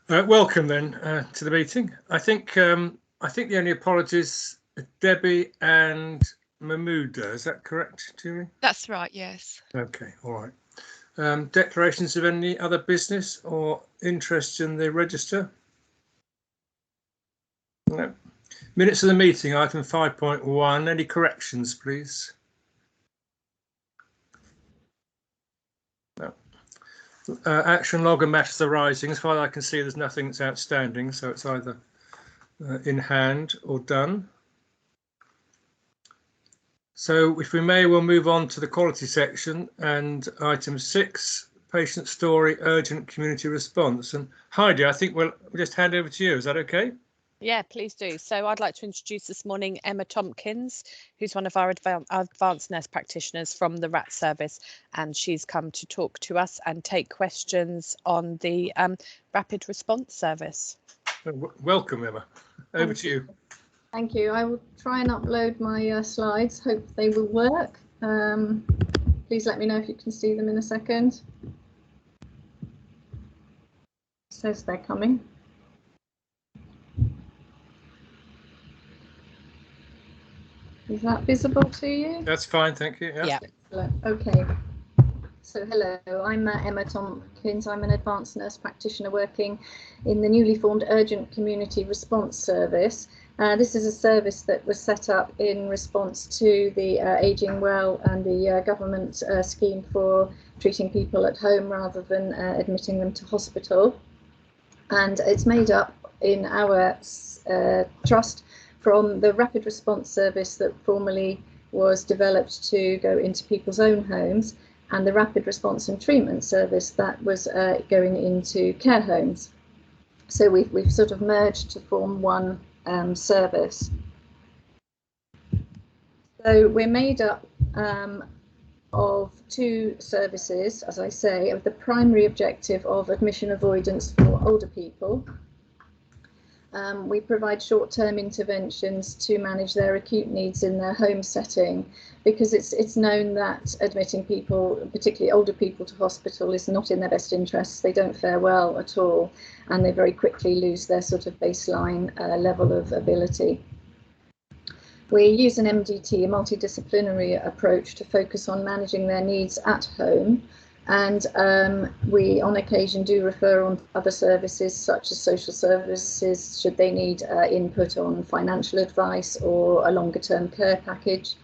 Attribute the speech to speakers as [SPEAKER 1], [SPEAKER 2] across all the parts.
[SPEAKER 1] Welcome then to the meeting. I think the only apologies are Debbie and Mahmouda. Is that correct, Julie?
[SPEAKER 2] That's right, yes.
[SPEAKER 1] Okay, all right. Declarations of any other business or interest in the register? No. Minutes of the meeting, item 5.1. Any corrections, please? No. Action log and matters arising. As far as I can see, there's nothing that's outstanding, so it's either in hand or done. So if we may, we'll move on to the quality section and item 6, patient story, urgent community response. And Heidi, I think we'll just hand over to you. Is that okay?
[SPEAKER 3] Yeah, please do. So I'd like to introduce this morning Emma Tompkins, who's one of our advanced nurse practitioners from the RAT service, and she's come to talk to us and take questions on the rapid response service.
[SPEAKER 1] Welcome, Emma. Over to you.
[SPEAKER 4] Thank you. I will try and upload my slides. Hope they will work. Please let me know if you can see them in a second. It says they're coming. Is that visible to you?
[SPEAKER 1] That's fine, thank you.
[SPEAKER 3] Yeah.
[SPEAKER 4] Okay. So hello, I'm Emma Tompkins. I'm an advanced nurse practitioner working in the newly formed Urgent Community Response Service. This is a service that was set up in response to the Ageing Well and the government scheme for treating people at home rather than admitting them to hospital. And it's made up in our trust from the rapid response service that formerly was developed to go into people's own homes, and the rapid response and treatment service that was going into care homes. So we've sort of merged to form one service. So we're made up of two services, as I say, of the primary objective of admission avoidance for older people. We provide short-term interventions to manage their acute needs in their home setting, because it's known that admitting people, particularly older people, to hospital is not in their best interests. They don't fare well at all, and they very quickly lose their sort of baseline level of ability. We use an MDT, a multidisciplinary approach, to focus on managing their needs at home. And we, on occasion, do refer on other services, such as social services, should they need input on financial advice or a longer-term care package,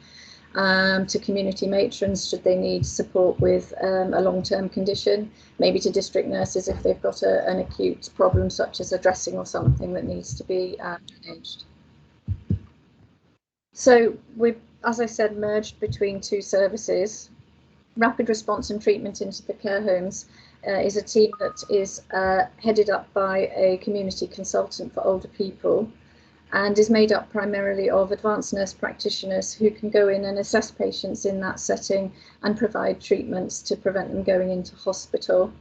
[SPEAKER 4] to community matrons, should they need support with a long-term condition, maybe to district nurses if they've got an acute problem, such as a dressing or something that needs to be managed. So we've, as I said, merged between two services. Rapid response and treatment into the care homes is a team that is headed up by a community consultant for older people, and is made up primarily of advanced nurse practitioners who can go in and assess patients in that setting and provide treatments to prevent them going into hospital.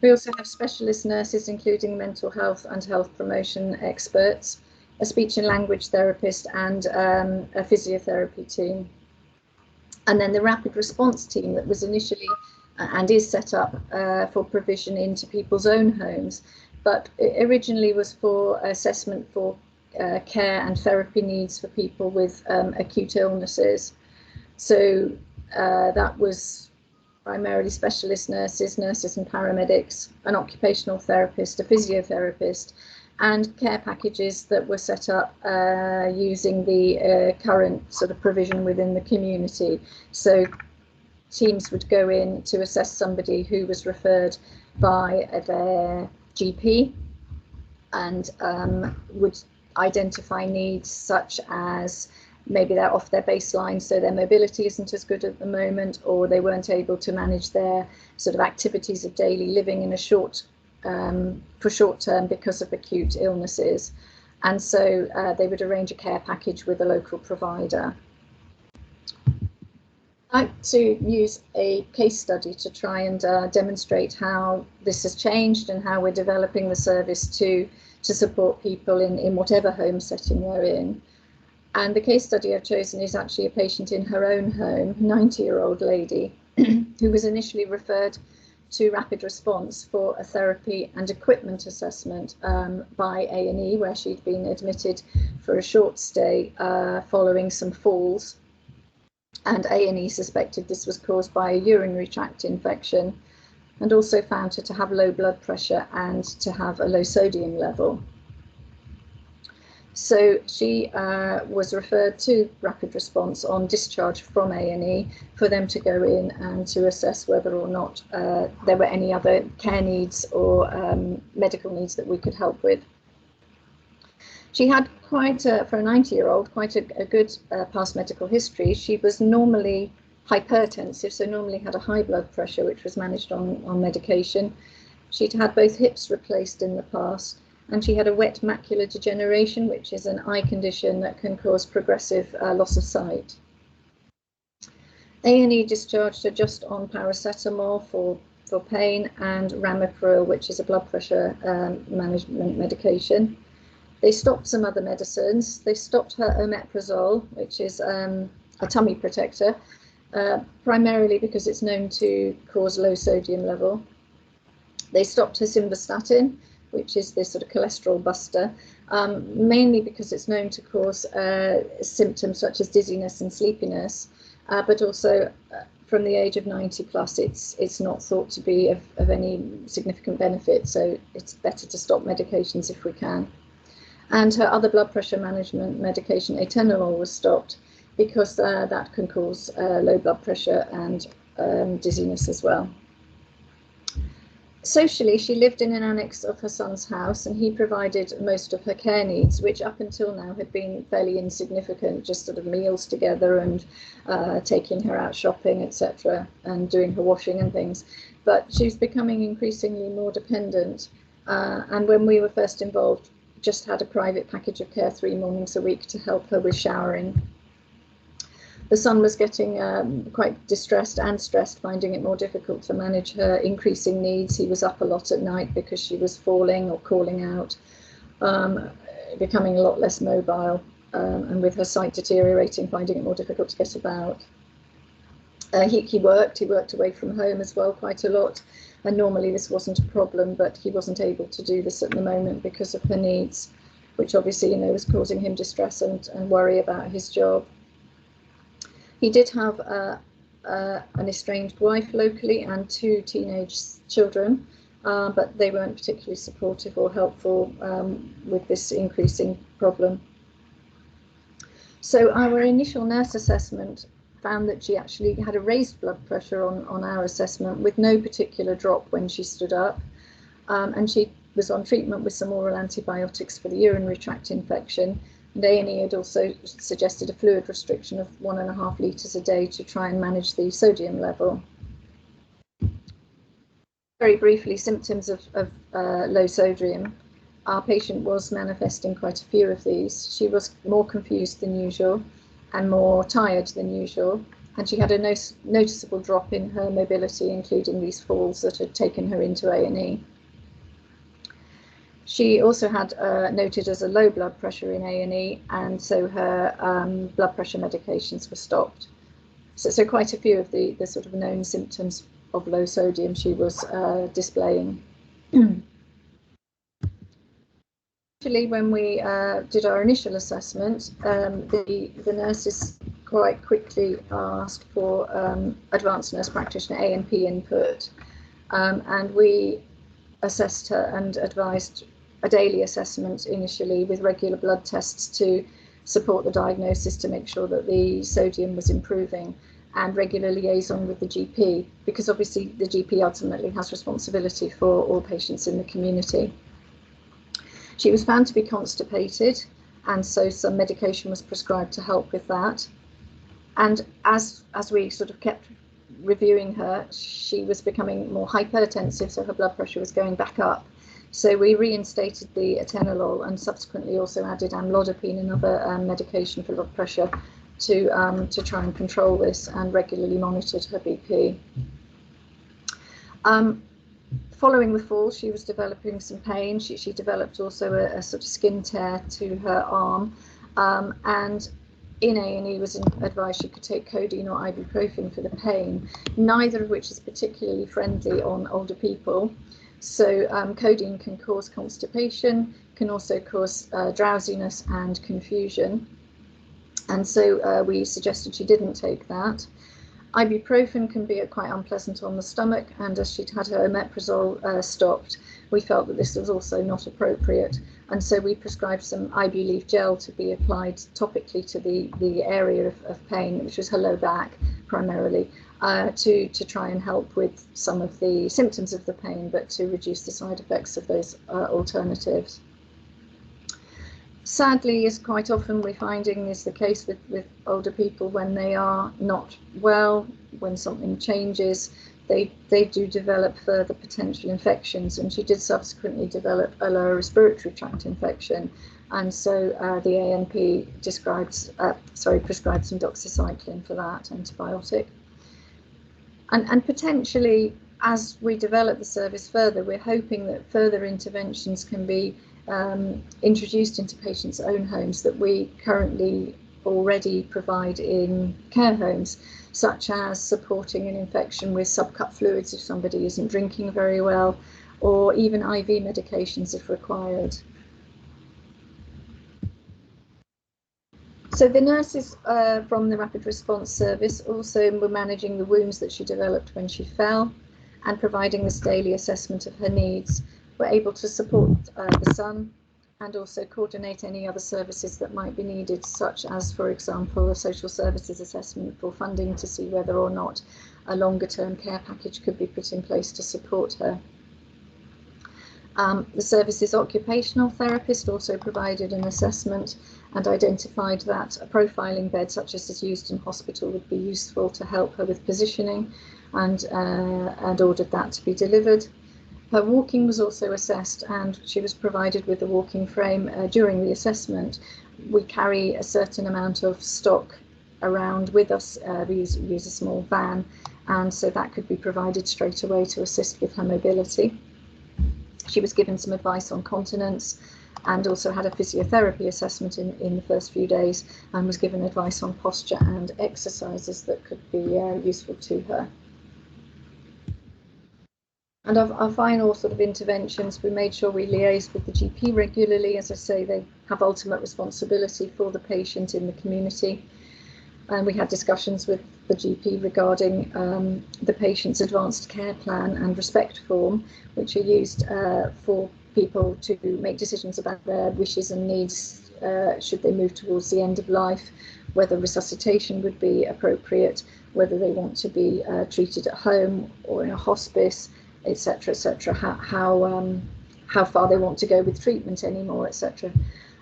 [SPEAKER 4] We also have specialist nurses, including mental health and health promotion experts, a speech and language therapist, and a physiotherapy team. And then the rapid response team that was initially and is set up for provision into people's own homes, but originally was for assessment for care and therapy needs for people with acute illnesses. So that was primarily specialist nurses, nurses and paramedics, an occupational therapist, a physiotherapist, and care packages that were set up using the current sort of provision within the community. So teams would go in to assess somebody who was referred by their GP, and would identify needs such as maybe they're off their baseline, so their mobility isn't as good at the moment, or they weren't able to manage their sort of activities of daily living in a short term because of acute illnesses, and so they would arrange a care package with a local provider. I'd like to use a case study to try and demonstrate how this has changed and how we're developing the service to support people in whatever home setting they're in. And the case study I've chosen is actually a patient in her own home, 90-year-old lady, who was initially referred to rapid response for a therapy and equipment assessment by A&E, where she'd been admitted for a short stay following some falls. And A&E suspected this was caused by a urinary tract infection, and also found her to have low blood pressure and to have a low sodium level. So she was referred to rapid response on discharge from A&E for them to go in and to assess whether or not there were any other care needs or medical needs that we could help with. She had quite, for a 90-year-old, quite a good past medical history. She was normally hypertensive, so normally had a high blood pressure, which was managed on medication. She'd had both hips replaced in the past, and she had a wet macular degeneration, which is an eye condition that can cause progressive loss of sight. A&E discharged her just on paracetamol for pain and ramipril, which is a blood pressure management medication. They stopped some other medicines. They stopped her omeprazole, which is a tummy protector, primarily because it's known to cause low sodium level. They stopped her simvastatin, which is this sort of cholesterol buster, mainly because it's known to cause symptoms such as dizziness and sleepiness, but also from the age of 90 plus, it's not thought to be of any significant benefit, so it's better to stop medications if we can. And her other blood pressure management medication, atenolol, was stopped because that can cause low blood pressure and dizziness as well. Socially, she lived in an annex of her son's house, and he provided most of her care needs, which up until now had been fairly insignificant, just sort of meals together and taking her out shopping, etc., and doing her washing and things. But she was becoming increasingly more dependent, and when we were first involved, just had a private package of care 3 mornings a week to help her with showering. The son was getting quite distressed and stressed, finding it more difficult to manage her increasing needs. He was up a lot at night because she was falling or calling out, becoming a lot less mobile, and with her sight deteriorating, finding it more difficult to get about. He worked away from home as well quite a lot, and normally this wasn't a problem, but he wasn't able to do this at the moment because of her needs, which obviously, was causing him distress and worry about his job. He did have an estranged wife locally and 2 teenage children, but they weren't particularly supportive or helpful with this increasing problem. So our initial nurse assessment found that she actually had a raised blood pressure on our assessment with no particular drop when she stood up, and she was on treatment with some oral antibiotics for the urinary tract infection. And A&E had also suggested a fluid restriction of 1.5 litres a day to try and manage the sodium level. Very briefly, symptoms of low sodium. Our patient was manifesting quite a few of these. She was more confused than usual and more tired than usual, and she had a noticeable drop in her mobility, including these falls that had taken her into A&E. She also had noted as a low blood pressure in A&E, and so her blood pressure medications were stopped. So quite a few of the sort of known symptoms of low sodium she was displaying. Actually, when we did our initial assessment, the nurses quite quickly asked for advanced nurse practitioner A&P input, and we assessed her and advised a daily assessment initially with regular blood tests to support the diagnosis, to make sure that the sodium was improving, and regular liaison with the GP, because obviously the GP ultimately has responsibility for all patients in the community. She was found to be constipated, and so some medication was prescribed to help with that. And as we sort of kept reviewing her, she was becoming more hypertensive, so her blood pressure was going back up. So we reinstated the atenolol and subsequently also added amlodipine, another medication for blood pressure, to try and control this, and regularly monitored her BP. Following the fall, she was developing some pain. She developed also a sort of skin tear to her arm, and in A&E was advised she could take codeine or ibuprofen for the pain, neither of which is particularly friendly on older people. So codeine can cause constipation, can also cause drowsiness and confusion. And so we suggested she didn't take that. Ibuprofen can be quite unpleasant on the stomach, and as she'd had her omeprazole stopped, we felt that this was also not appropriate. And so we prescribed some Ibuleave gel to be applied topically to the area of pain, which was her low back primarily, to try and help with some of the symptoms of the pain, but to reduce the side effects of those alternatives. Sadly, as quite often we're finding is the case with older people, when they are not well, when something changes, they do develop further potential infections, and she did subsequently develop a lower respiratory tract infection, and so the ANP prescribed some doxycycline for that antibiotic. And potentially, as we develop the service further, we're hoping that further interventions can be introduced into patients' own homes that we currently already provide in care homes, such as supporting an infection with subcut fluids if somebody isn't drinking very well, or even IV medications if required. So the nurses from the Rapid Response Service also were managing the wounds that she developed when she fell and providing this daily assessment of her needs. We're able to support the son and also coordinate any other services that might be needed, such as, for example, a social services assessment for funding to see whether or not a longer term care package could be put in place to support her. The service's occupational therapist also provided an assessment and identified that a profiling bed such as is used in hospital would be useful to help her with positioning, and ordered that to be delivered. Her walking was also assessed, and she was provided with a walking frame during the assessment. We carry a certain amount of stock around with us. We use a small van, and so that could be provided straight away to assist with her mobility. She was given some advice on continence and also had a physiotherapy assessment in the first few days, and was given advice on posture and exercises that could be useful to her. And our final sort of interventions, we made sure we liaised with the GP regularly. As I say, they have ultimate responsibility for the patient in the community. And we had discussions with the GP regarding the patient's advanced care plan and respect form, which are used for people to make decisions about their wishes and needs should they move towards the end of life, whether resuscitation would be appropriate, whether they want to be treated at home or in a hospice, etc., etc., how far they want to go with treatment anymore, etc.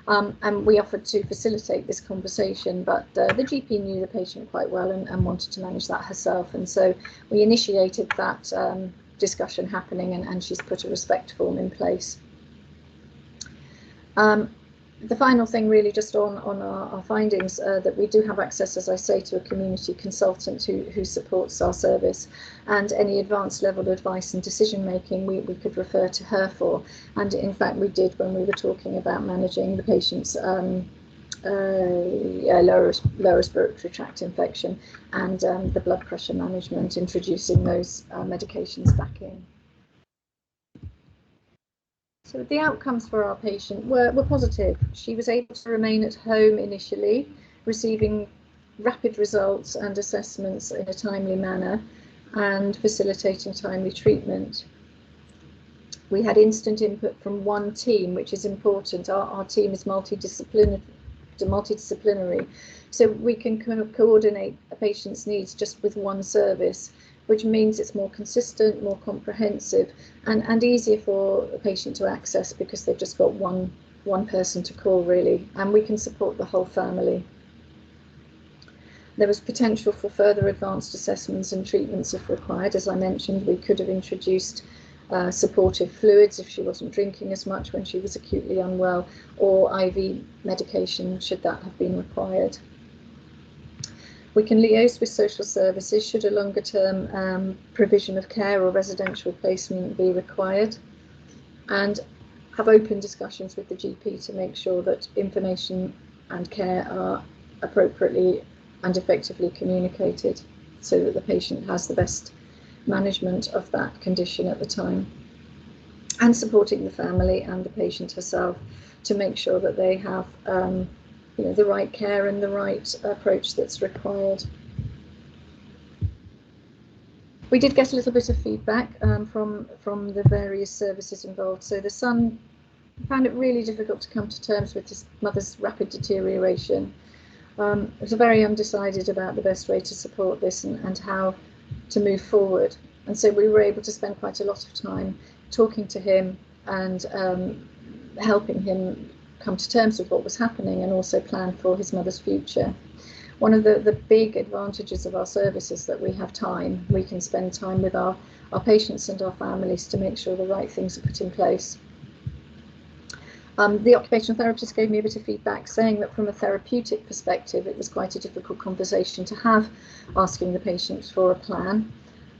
[SPEAKER 4] And we offered to facilitate this conversation, but the GP knew the patient quite well and wanted to manage that herself, and so we initiated that discussion happening, and she's put a respect form in place. The final thing really just on our findings, that we do have access, as I say, to a community consultant who supports our service, and any advanced level advice and decision making we could refer to her for. And in fact we did when we were talking about managing the patient's lower respiratory tract infection and the blood pressure management, introducing those medications back in. So the outcomes for our patient were positive. She was able to remain at home initially, receiving rapid results and assessments in a timely manner and facilitating timely treatment. We had instant input from one team, which is important. Our team is multidisciplinary, so we can kind of coordinate a patient's needs just with one service, which means it's more consistent, more comprehensive, and easier for a patient to access because they've just got one person to call, really, and we can support the whole family. There was potential for further advanced assessments and treatments if required. As I mentioned, we could have introduced supportive fluids if she wasn't drinking as much when she was acutely unwell, or IV medication should that have been required. We can liaise with social services should a longer term provision of care or residential placement be required, and have open discussions with the GP to make sure that information and care are appropriately and effectively communicated so that the patient has the best management of that condition at the time, and supporting the family and the patient herself to make sure that they have the right care and the right approach that's required. We did get a little bit of feedback from the various services involved. So the son found it really difficult to come to terms with his mother's rapid deterioration. Was very undecided about the best way to support this and how to move forward. And so we were able to spend quite a lot of time talking to him and helping him come to terms with what was happening and also plan for his mother's future. One of the big advantages of our service is that we have time. We can spend time with our patients and our families to make sure the right things are put in place. The occupational therapist gave me a bit of feedback saying that from a therapeutic perspective, it was quite a difficult conversation to have, asking the patients for a plan.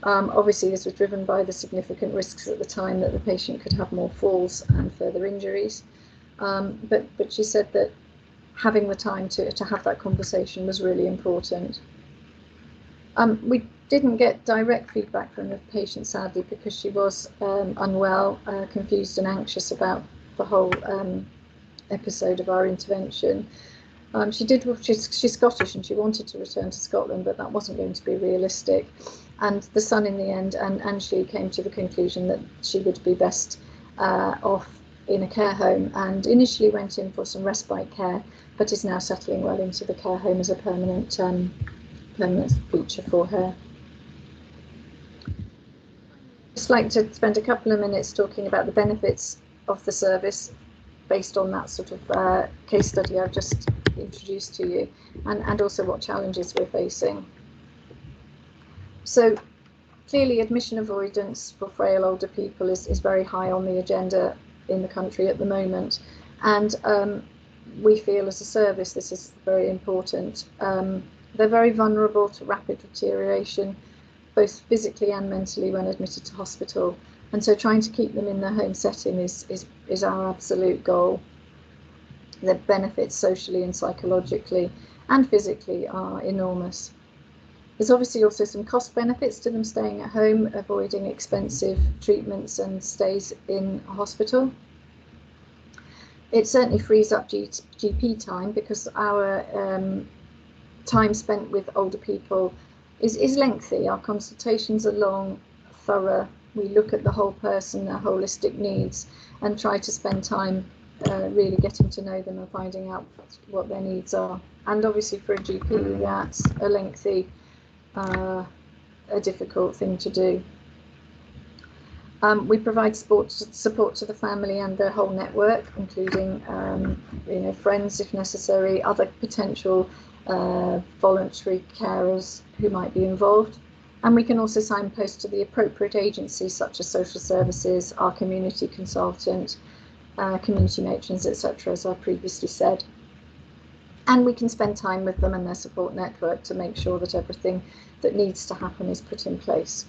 [SPEAKER 4] Obviously, this was driven by the significant risks at the time that the patient could have more falls and further injuries. But she said that having the time to have that conversation was really important. We didn't get direct feedback from the patient, sadly, because she was unwell, confused and anxious about the whole episode of our intervention. She's Scottish and she wanted to return to Scotland, but that wasn't going to be realistic. And the son in the end and she came to the conclusion that she would be best off in a care home, and initially went in for some respite care, but is now settling well into the care home as a permanent feature for her. I'd just like to spend a couple of minutes talking about the benefits of the service based on that sort of case study I've just introduced to you, and also what challenges we're facing. So clearly admission avoidance for frail older people is very high on the agenda in the country at the moment, and we feel as a service this is very important. They're very vulnerable to rapid deterioration, both physically and mentally, when admitted to hospital, and so trying to keep them in their home setting is our absolute goal. The benefits socially and psychologically and physically are enormous. There's obviously also some cost benefits to them staying at home, avoiding expensive treatments and stays in a hospital. It certainly frees up GP time, because our time spent with older people is lengthy. Our consultations are long, thorough. We look at the whole person, their holistic needs, and try to spend time really getting to know them and finding out what their needs are. And obviously for a GP, that's a lengthy, a difficult thing to do. We provide support to the family and their whole network, including friends if necessary, other potential voluntary carers who might be involved. And we can also signpost to the appropriate agencies such as social services, our community consultant, community matrons, etc., as I previously said. And we can spend time with them and their support network to make sure that everything that needs to happen is put in place.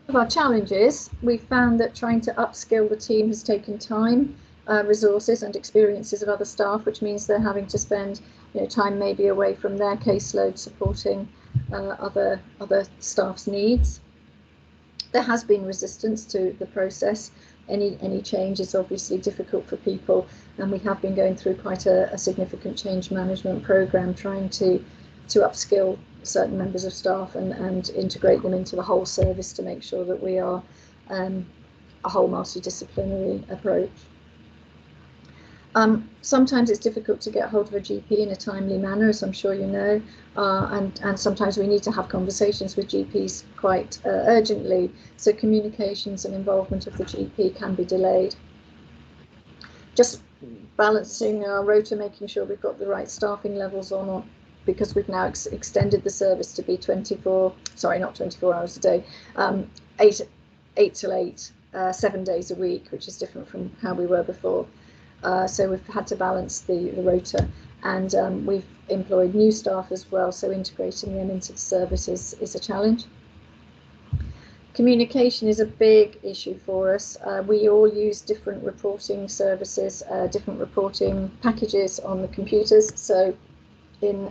[SPEAKER 4] Some of our challenges, we found that trying to upskill the team has taken time, resources and experiences of other staff, which means they're having to spend time maybe away from their caseload supporting other staff's needs. There has been resistance to the process. Any change is obviously difficult for people, and we have been going through quite a significant change management program, trying to upskill certain members of staff and integrate them into the whole service to make sure that we are a whole multidisciplinary approach. Sometimes it's difficult to get hold of a GP in a timely manner, as I'm sure you know, and sometimes we need to have conversations with GPs quite urgently, so communications and involvement of the GP can be delayed. Just balancing our rota, making sure we've got the right staffing levels on, because we've now extended the service to be not 24 hours a day, 8 till 8, 7 days a week, which is different from how we were before. So we've had to balance the rota, and we've employed new staff as well, so integrating them into the service is a challenge. Communication is a big issue for us. We all use different reporting services, different reporting packages on the computers. So in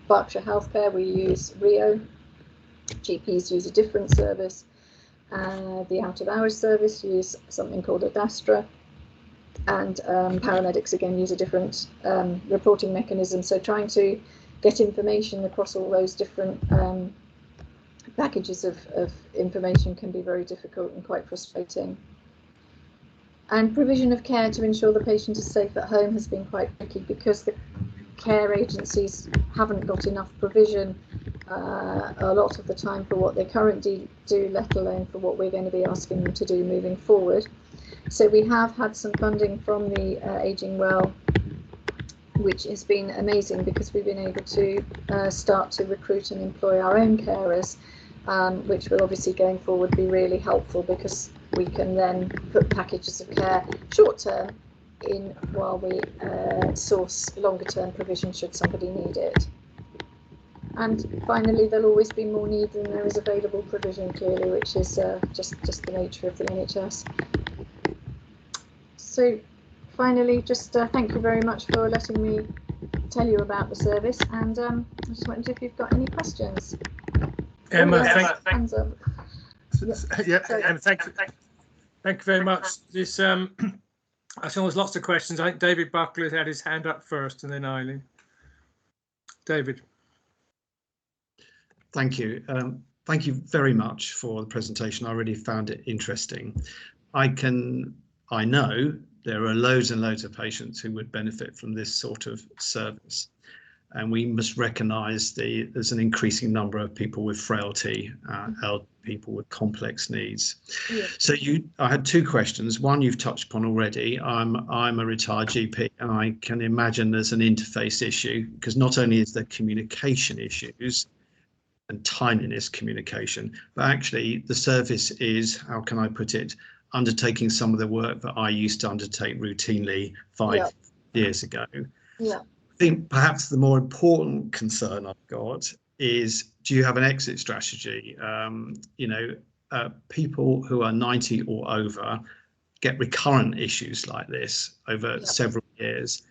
[SPEAKER 4] Berkshire Healthcare, we use Rio. GPs use a different service. The out-of-hours service use something called Adastra. And paramedics, again, use a different reporting mechanism. So trying to get information across all those different packages of information can be very difficult and quite frustrating. And provision of care to ensure the patient is safe at home has been quite tricky because the care agencies haven't got enough provision a lot of the time for what they currently do, let alone for what we're going to be asking them to do moving forward. So we have had some funding from the Ageing Well, which has been amazing because we've been able to start to recruit and employ our own carers, which will obviously going forward be really helpful because we can then put packages of care short term in while we source longer term provision should somebody need it. And finally, there'll always be more need than there is available provision, clearly, which is just the nature of the NHS. So finally, just thank you very much for letting me tell you about the service, and I just wondered if you've got any questions.
[SPEAKER 1] Emma,
[SPEAKER 4] hands up.
[SPEAKER 1] Emma, thank you very much. This I think there's lots of questions. I think David Buckley had his hand up first, and then Eileen. David.
[SPEAKER 2] Thank you. Thank you very much for the presentation. I really found it interesting. I know there are loads and loads of patients who would benefit from this sort of service, and we must recognise there's an increasing number of people with frailty, elderly people with complex needs.
[SPEAKER 4] Yeah.
[SPEAKER 2] So I had two questions. One you've touched upon already. I'm a retired GP, and I can imagine there's an interface issue because not only is there communication issues and timeliness communication, but actually the service is, how can I put it, undertaking some of the work that I used to undertake routinely 5 years ago.
[SPEAKER 4] Yeah.
[SPEAKER 2] I think perhaps the more important concern I've got is, do you have an exit strategy? People who are 90 or over get recurrent issues like this over several years,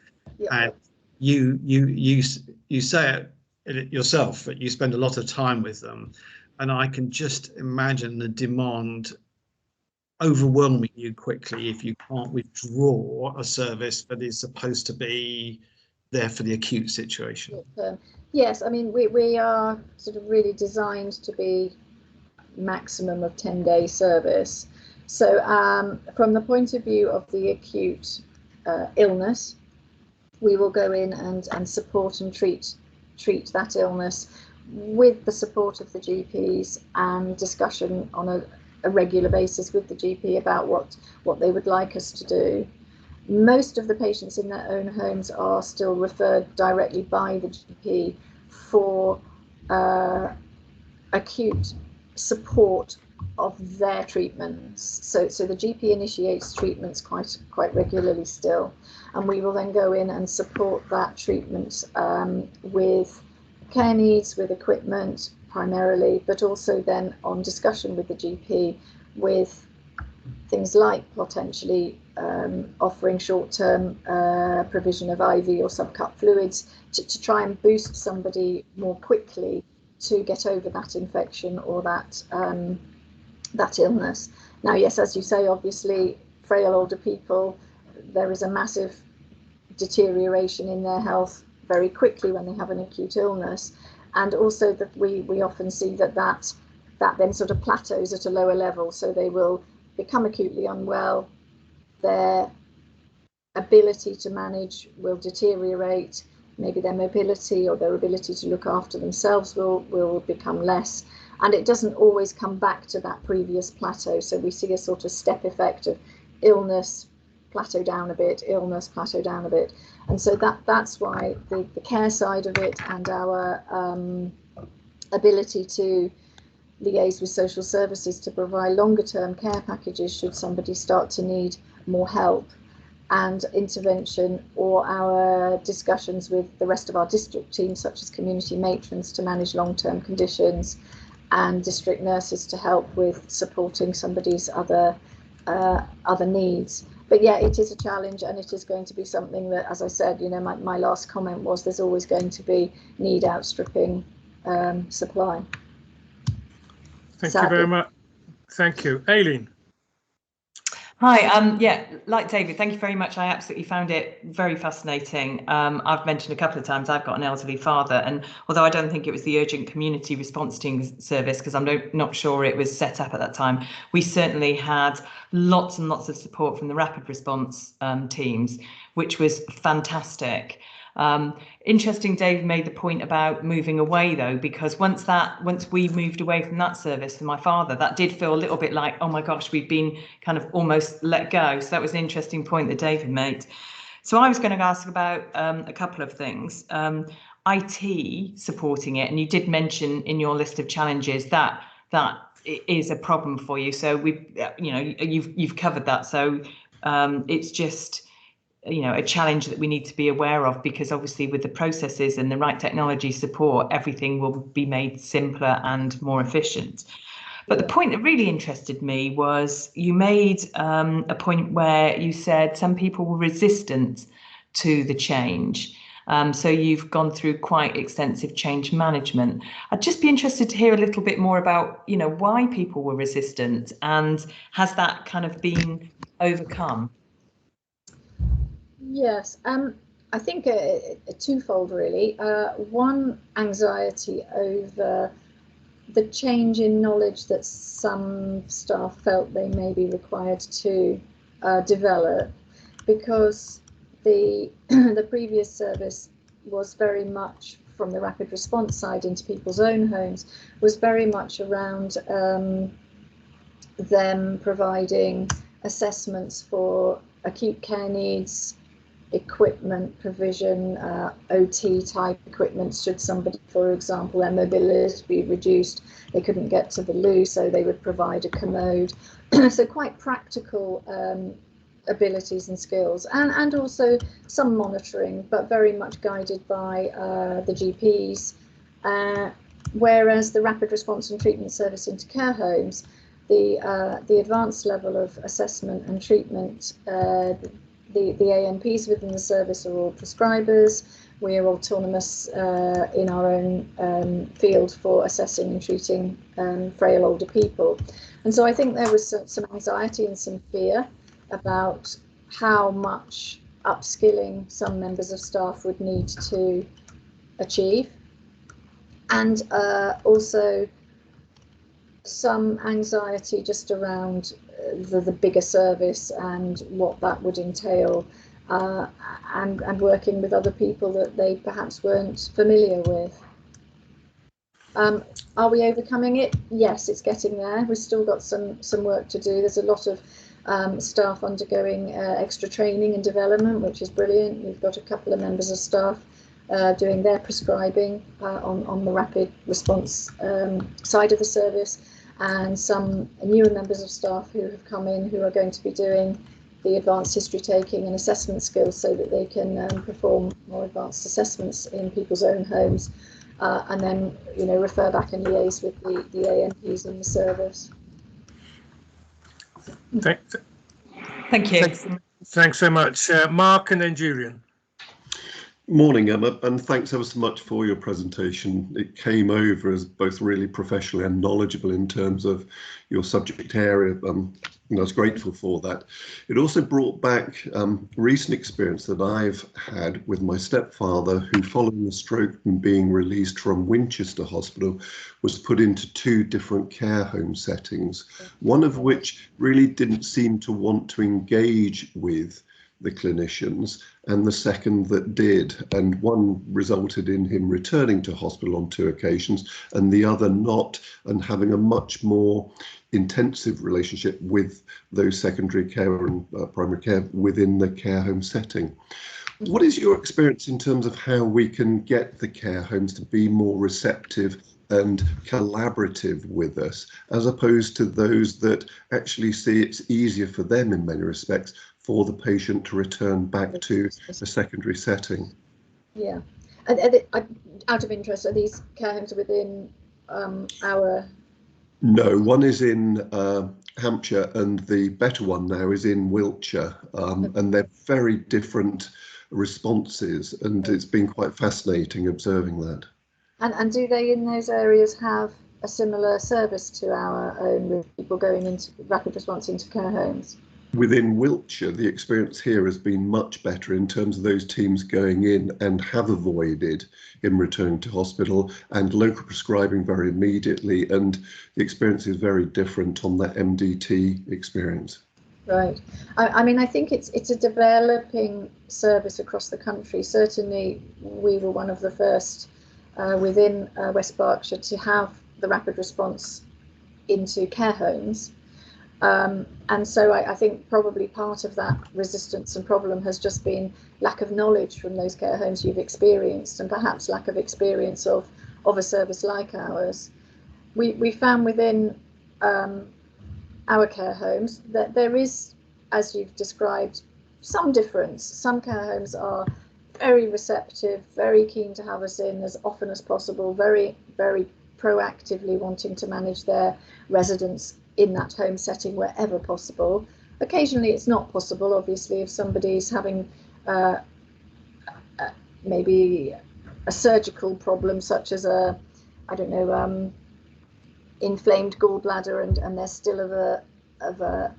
[SPEAKER 2] and you say it yourself that you spend a lot of time with them, and I can just imagine the demand overwhelming you quickly if you can't withdraw a service that is supposed to be there for the acute situation.
[SPEAKER 4] Yes, I mean we are sort of really designed to be maximum of 10-day service. So from the point of view of the acute illness, we will go in and support and treat that illness with the support of the GPs and discussion on a regular basis with the GP about what they would like us to do. Most of the patients in their own homes are still referred directly by the GP for acute support of their treatments. So the GP initiates treatments quite regularly still, and we will then go in and support that treatment with care needs, with equipment primarily, but also then on discussion with the GP with things like potentially offering short-term provision of IV or subcut fluids to try and boost somebody more quickly to get over that infection or that illness. Now, yes, as you say, obviously, frail older people, there is a massive deterioration in their health very quickly when they have an acute illness, and also that we often see that then sort of plateaus at a lower level, so they will become acutely unwell, their ability to manage will deteriorate, maybe their mobility or their ability to look after themselves will become less, and it doesn't always come back to that previous plateau. So we see a sort of step effect of illness, plateau down a bit, illness, plateau down a bit. And so that's why the care side of it and our ability to liaise with social services to provide longer term care packages should somebody start to need more help and intervention, or our discussions with the rest of our district team, such as community matrons, to manage long-term conditions, and district nurses to help with supporting somebody's other needs. But yeah, it is a challenge, and it is going to be something that, as I said, you know, my last comment was there's always going to be need outstripping supply.
[SPEAKER 1] Thank you very much. Thank you. Aileen.
[SPEAKER 5] Hi, yeah, like David, thank you very much. I absolutely found it very fascinating. I've mentioned a couple of times I've got an elderly father, and although I don't think it was the urgent community response team service, because I'm not sure it was set up at that time, we certainly had lots and lots of support from the rapid response teams, which was fantastic. Interesting, Dave made the point about moving away though, because once we moved away from that service for my father, that did feel a little bit like, oh my gosh, we've been kind of almost let go. So that was an interesting point that David made. So I was going to ask about a couple of things. IT supporting it, and you did mention in your list of challenges that it is a problem for you. So you've covered that. So it's just, you know, a challenge that we need to be aware of, because obviously with the processes and the right technology support, everything will be made simpler and more efficient. But the point that really interested me was you made a point where you said some people were resistant to the change. So you've gone through quite extensive change management. I'd just be interested to hear a little bit more about, you know, why people were resistant, and has that kind of been overcome?
[SPEAKER 4] Yes, I think a twofold really. One, anxiety over the change in knowledge that some staff felt they may be required to develop, because the previous service was very much, from the rapid response side into people's own homes, was very much around them providing assessments for acute care needs, equipment provision, OT type equipment, should somebody, for example, their mobility be reduced, they couldn't get to the loo, so they would provide a commode. So quite practical abilities and skills, and also some monitoring, but very much guided by the GPs. Whereas the rapid response and treatment service into care homes, the advanced level of assessment and treatment, the ANPs within the service are all prescribers. We are autonomous in our own field for assessing and treating frail older people. And so I think there was some anxiety and some fear about how much upskilling some members of staff would need to achieve. And also some anxiety just around the bigger service and what that would entail, and working with other people that they perhaps weren't familiar with. Are we overcoming it? Yes, it's getting there. We've still got some work to do. There's a lot of staff undergoing extra training and development, which is brilliant. We've got a couple of members of staff doing their prescribing on the rapid response side of the service, and some newer members of staff who have come in who are going to be doing the advanced history taking and assessment skills, so that they can perform more advanced assessments in people's own homes, and then, you know, refer back and liaise with the ANPs in the service.
[SPEAKER 5] Thank you.
[SPEAKER 1] Thanks so much. Mark and then Julian.
[SPEAKER 6] Morning, Emma, and thanks ever so much for your presentation. It came over as both really professional and knowledgeable in terms of your subject area, and I was grateful for that. It also brought back recent experience that I've had with my stepfather, who, following a stroke and being released from Winchester Hospital, was put into 2 different care home settings, one of which really didn't seem to want to engage with the clinicians, and the second that did, and one resulted in him returning to hospital on 2 occasions and the other not, and having a much more intensive relationship with those secondary care and primary care within the care home setting. What is your experience in terms of how we can get the care homes to be more receptive and collaborative with us, as opposed to those that actually see it's easier for them in many respects for the patient to return back to a secondary setting? Yeah,
[SPEAKER 4] and out of interest, are these care homes within our
[SPEAKER 6] No, one is in Hampshire and the better one now is in Wiltshire, and they're very different responses, and it's been quite fascinating observing that.
[SPEAKER 4] And do they in those areas have a similar service to our own, with people going into rapid response into care homes?
[SPEAKER 6] Within Wiltshire, the experience here has been much better in terms of those teams going in and have avoided in returning to hospital, and local prescribing very immediately, and the experience is very different on that MDT experience.
[SPEAKER 4] Right. I mean, I think it's a developing service across the country. Certainly, we were one of the first within West Berkshire to have the rapid response into care homes. And so I think probably part of that resistance and problem has just been lack of knowledge from those care homes you've experienced, and perhaps lack of experience of a service like ours. We found within our care homes that there is, as you've described, some difference. Some care homes are very receptive, very keen to have us in as often as possible, very, very proactively wanting to manage their residents in that home setting wherever possible. Occasionally it's not possible, obviously, if somebody's having maybe a surgical problem, such as inflamed gallbladder, and they're still of a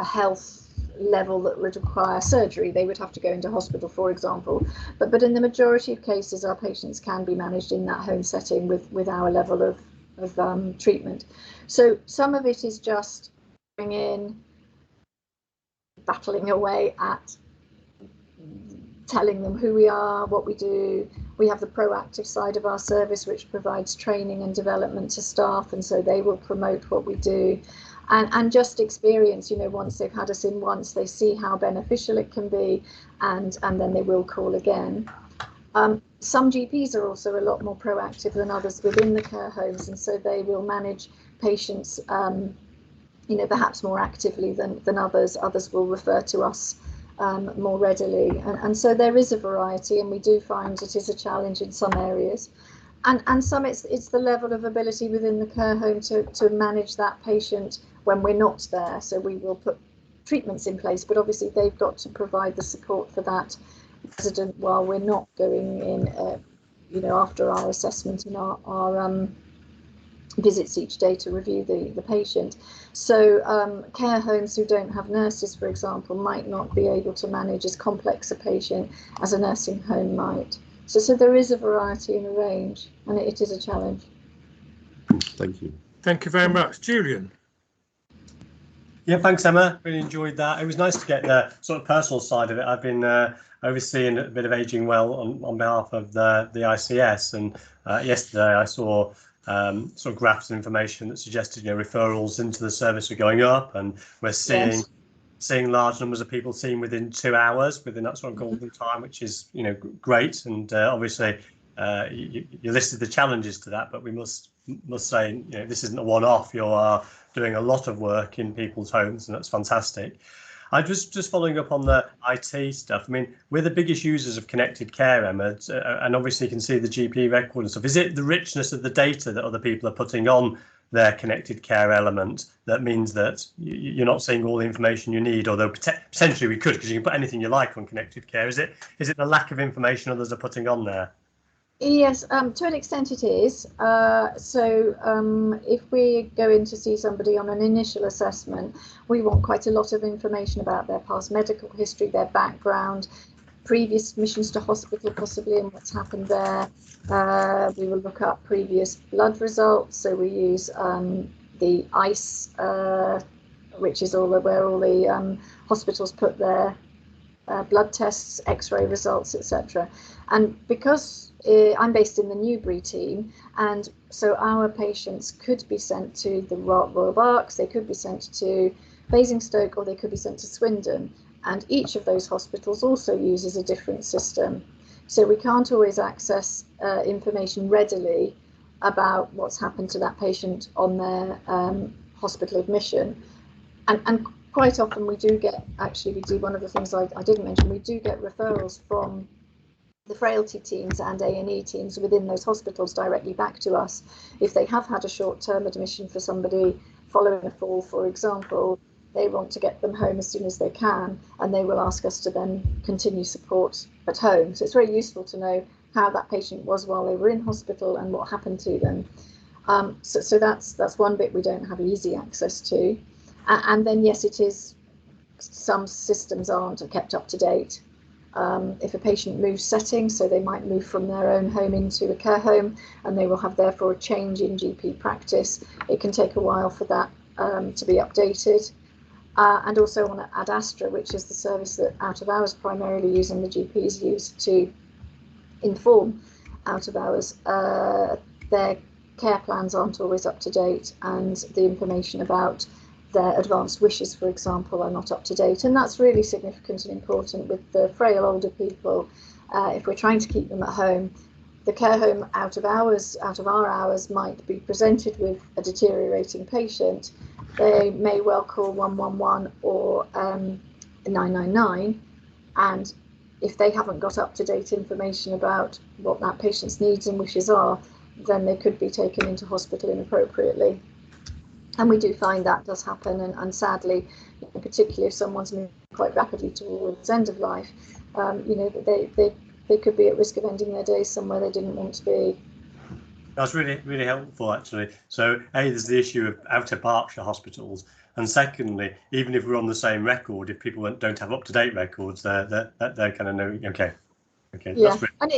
[SPEAKER 4] health level that would require surgery. They would have to go into hospital, for example. But in the majority of cases, our patients can be managed in that home setting with our level of treatment. So some of it is just going in, battling away at telling them who we are, what we do. We have the proactive side of our service, which provides training and development to staff, and so they will promote what we do. And just experience, once they've had us in once, they see how beneficial it can be, and then they will call again. Some GPs are also a lot more proactive than others within the care homes, and so they will manage patients, perhaps more actively than others. Others will refer to us more readily, and so there is a variety, and we do find it is a challenge in some areas, and some it's the level of ability within the care home to manage that patient when we're not there. So we will put treatments in place, but obviously they've got to provide the support for that resident while we're not going in, after our assessment and our visits each day to review the patient. So care homes who don't have nurses, for example, might not be able to manage as complex a patient as a nursing home might. So there is a variety and a range, and it is a challenge.
[SPEAKER 6] Thank you.
[SPEAKER 1] Thank you very much. Julian.
[SPEAKER 7] Yeah, thanks, Emma. Really enjoyed that. It was nice to get the sort of personal side of it. I've been overseeing a bit of Aging Well on behalf of the ICS, and yesterday I saw sort of graphs and information that suggested referrals into the service are going up, and we're seeing large numbers of people seen within 2 hours within that sort of golden time, which is great. And obviously you listed the challenges to that, but we must say this isn't a one-off. You are doing a lot of work in people's homes, and that's fantastic. I just following up on the IT stuff. I mean, we're the biggest users of connected care, Emma, and obviously you can see the GP record and stuff. Is it the richness of the data that other people are putting on their connected care element that means that you're not seeing all the information you need, although potentially we could, because you can put anything you like on connected care? Is it the lack of information others are putting on there?
[SPEAKER 4] Yes, to an extent it is. If we go in to see somebody on an initial assessment, we want quite a lot of information about their past medical history, their background, previous admissions to hospital possibly, and what's happened there. We will look up previous blood results, so we use the ICE, which is where all the hospitals put their blood tests, x-ray results, etc. And because I'm based in the Newbury team, and so our patients could be sent to the Royal Berks, they could be sent to Basingstoke, or they could be sent to Swindon, and each of those hospitals also uses a different system. So we can't always access information readily about what's happened to that patient on their hospital admission. And quite often we do get, one of the things I didn't mention, we do get referrals from the frailty teams and A&E teams within those hospitals directly back to us. If they have had a short-term admission for somebody following a fall, for example, they want to get them home as soon as they can, and they will ask us to then continue support at home. So it's very useful to know how that patient was while they were in hospital and what happened to them. So that's one bit we don't have easy access to. And then, yes, it is, some systems aren't kept up to date. If a patient moves settings, so they might move from their own home into a care home, and they will have therefore a change in GP practice, it can take a while for that to be updated. And also on Ad Astra, which is the service that out of hours primarily use and the GPs use to inform out of hours, their care plans aren't always up to date, and the information about their advanced wishes, for example, are not up to date. And that's really significant and important with the frail older people. If we're trying to keep them at home, the care home out of our hours might be presented with a deteriorating patient. They may well call 111 or 999, and if they haven't got up-to-date information about what that patient's needs and wishes are, then they could be taken into hospital inappropriately. And we do find that does happen, and sadly, particularly if someone's moving quite rapidly towards end of life, they could be at risk of ending their days somewhere they didn't want to be.
[SPEAKER 7] That's really helpful, actually. So, there's the issue of outer Berkshire hospitals, and secondly, even if we're on the same record, if people don't have up-to-date records, they're kind of know. Okay.
[SPEAKER 4] Yeah, and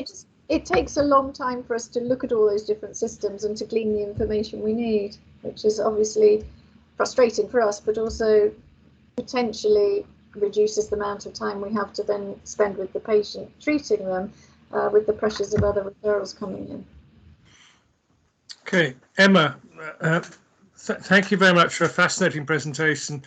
[SPEAKER 4] it takes a long time for us to look at all those different systems and to glean the information we need, which is obviously frustrating for us, but also potentially reduces the amount of time we have to then spend with the patient treating them, with the pressures of other referrals coming in.
[SPEAKER 1] Okay, Emma, thank you very much for a fascinating presentation.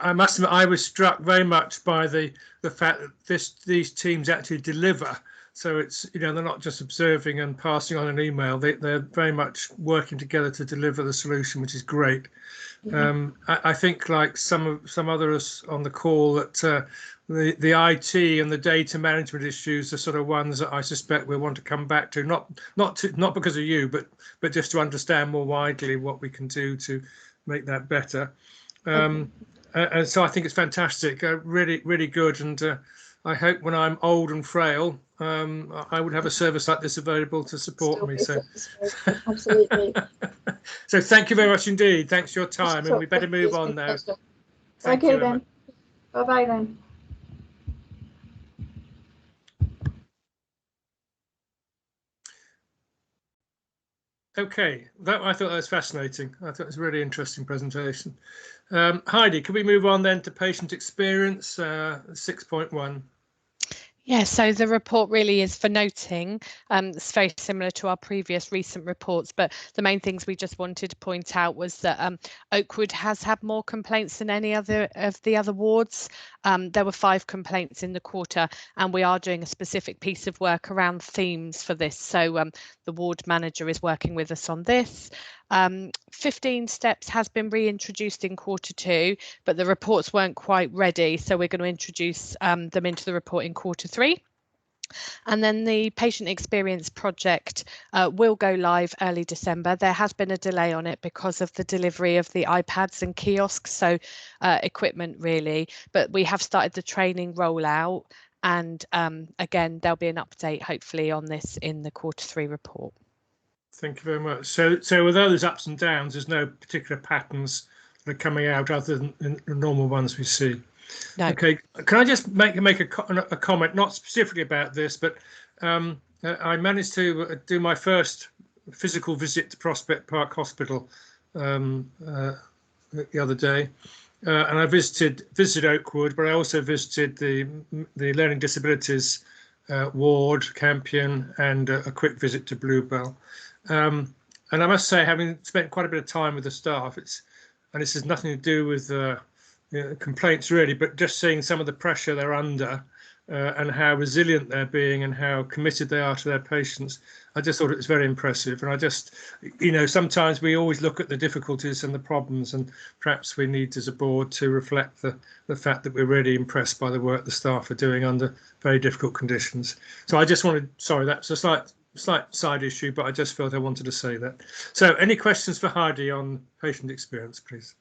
[SPEAKER 1] I must admit, I was struck very much by the fact that these teams actually deliver. So it's, they're not just observing and passing on an email, they're very much working together to deliver the solution, which is great. I think, like some others on the call, that the IT and the data management issues are sort of ones that I suspect we'll want to come back to, not because of you, but just to understand more widely what we can do to make that better. And so I think it's fantastic, really good, and I hope when I'm old and frail, I would have a service like this available to support me. So,
[SPEAKER 4] absolutely.
[SPEAKER 1] So thank you very much indeed. Thanks for your time, and we better move on now.
[SPEAKER 4] Thank you, then. Bye-bye then.
[SPEAKER 1] Okay, I thought that was fascinating. I thought it was a really interesting presentation. Heidi, can we move on then to patient experience 6.1?
[SPEAKER 3] Yeah, so the report really is for noting. It's very similar to our previous recent reports, but the main things we just wanted to point out was that Oakwood has had more complaints than any other of the other wards. There were 5 complaints in the quarter, and we are doing a specific piece of work around themes for this. So the ward manager is working with us on this. 15 steps has been reintroduced in Q2, but the reports weren't quite ready, so we're going to introduce them into the report in Q3. And then the patient experience project will go live early December. There has been a delay on it because of the delivery of the iPads and kiosks, so equipment really, but we have started the training rollout, and again, there'll be an update hopefully on this in the Q3 report.
[SPEAKER 1] Thank you very much. So although there's ups and downs, there's no particular patterns that are coming out other than the normal ones we see. No. Okay, can I just make a comment, not specifically about this, but I managed to do my first physical visit to Prospect Park Hospital the other day, and I visited Oakwood, but I also visited the learning disabilities ward, Campion, and a quick visit to Bluebell. And I must say, having spent quite a bit of time with the staff, and this has nothing to do with complaints really, but just seeing some of the pressure they're under, and how resilient they're being and how committed they are to their patients. I just thought it was very impressive. And I just, sometimes we always look at the difficulties and the problems, and perhaps we need as a board to reflect the fact that we're really impressed by the work the staff are doing under very difficult conditions. So I just wanted, sorry, that's a slight side issue, but I just felt I wanted to say that. So any questions for Heidi on patient experience, please?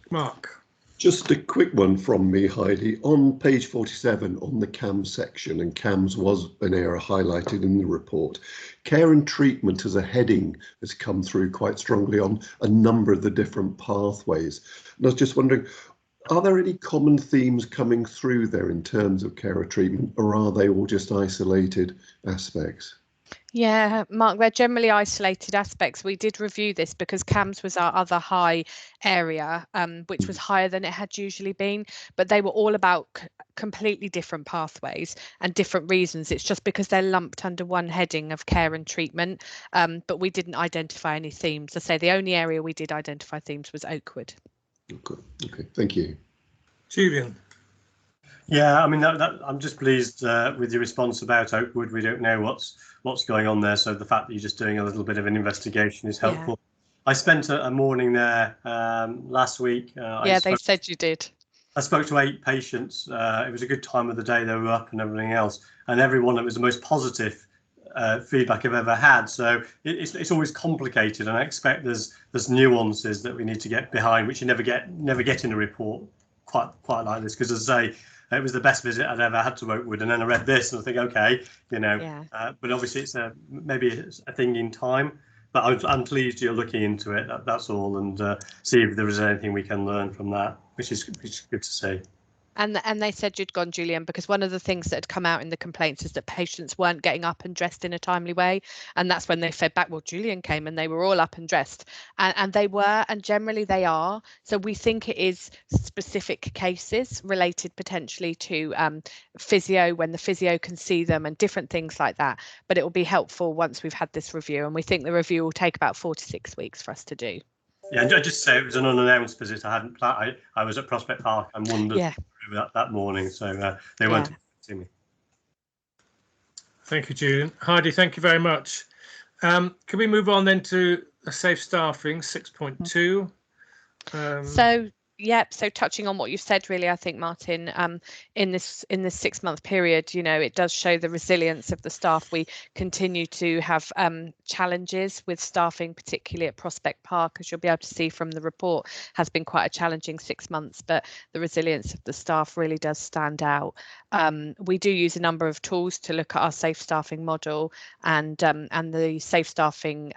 [SPEAKER 1] Mark.
[SPEAKER 6] Just a quick one from me, Heidi. On page 47 on the CAMS section, and CAMS was an area highlighted in the report, care and treatment as a heading has come through quite strongly on a number of the different pathways. And I was just wondering, are there any common themes coming through there in terms of care or treatment, or are they all just isolated aspects?
[SPEAKER 3] Yeah, Mark, they're generally isolated aspects. We did review this because CAMS was our other high area, which was higher than it had usually been, but they were all about completely different pathways and different reasons. It's just because they're lumped under one heading of care and treatment, but we didn't identify any themes. I say the only area we did identify themes was Oakwood.
[SPEAKER 6] Okay, thank you.
[SPEAKER 1] Julian.
[SPEAKER 7] Yeah, I mean, I'm just pleased with your response about Oakwood. We don't know what's going on there, so the fact that you're just doing a little bit of an investigation is helpful. Yeah. I spent a morning there last week.
[SPEAKER 3] They said you did.
[SPEAKER 7] I spoke to 8 patients. It was a good time of the day. They were up and everything else, and everyone, it was the most positive feedback I've ever had. So it's always complicated, and I expect there's nuances that we need to get behind, which you never get in a report quite like this, because as I say, it was the best visit I'd ever had to Oakwood, and then I read this and I think, okay, but obviously it's maybe a thing in time. But I'm pleased you're looking into it. That's all, and see if there is anything we can learn from that, which is good to see.
[SPEAKER 3] And they said you'd gone, Julian, because one of the things that had come out in the complaints is that patients weren't getting up and dressed in a timely way. And that's when they fed back, well, Julian came and they were all up and dressed. And they were, and generally they are. So we think it is specific cases related potentially to physio, when the physio can see them and different things like that. But it will be helpful once we've had this review. And we think the review will take about 4 to 6 weeks for us to do.
[SPEAKER 7] Yeah, just say it was an unannounced visit. I hadn't. I was at Prospect Park and wandered through that morning, so they weren't to me.
[SPEAKER 1] Thank you, Julian. Heidi, thank you very much. Can we move on then to safe staffing 6.2?
[SPEAKER 3] So touching on what you said, really, I think, Martin, in this 6-month period, it does show the resilience of the staff. We continue to have challenges with staffing, particularly at Prospect Park, as you'll be able to see from the report, has been quite a challenging 6 months, but the resilience of the staff really does stand out. We do use a number of tools to look at our safe staffing model, and the safe staffing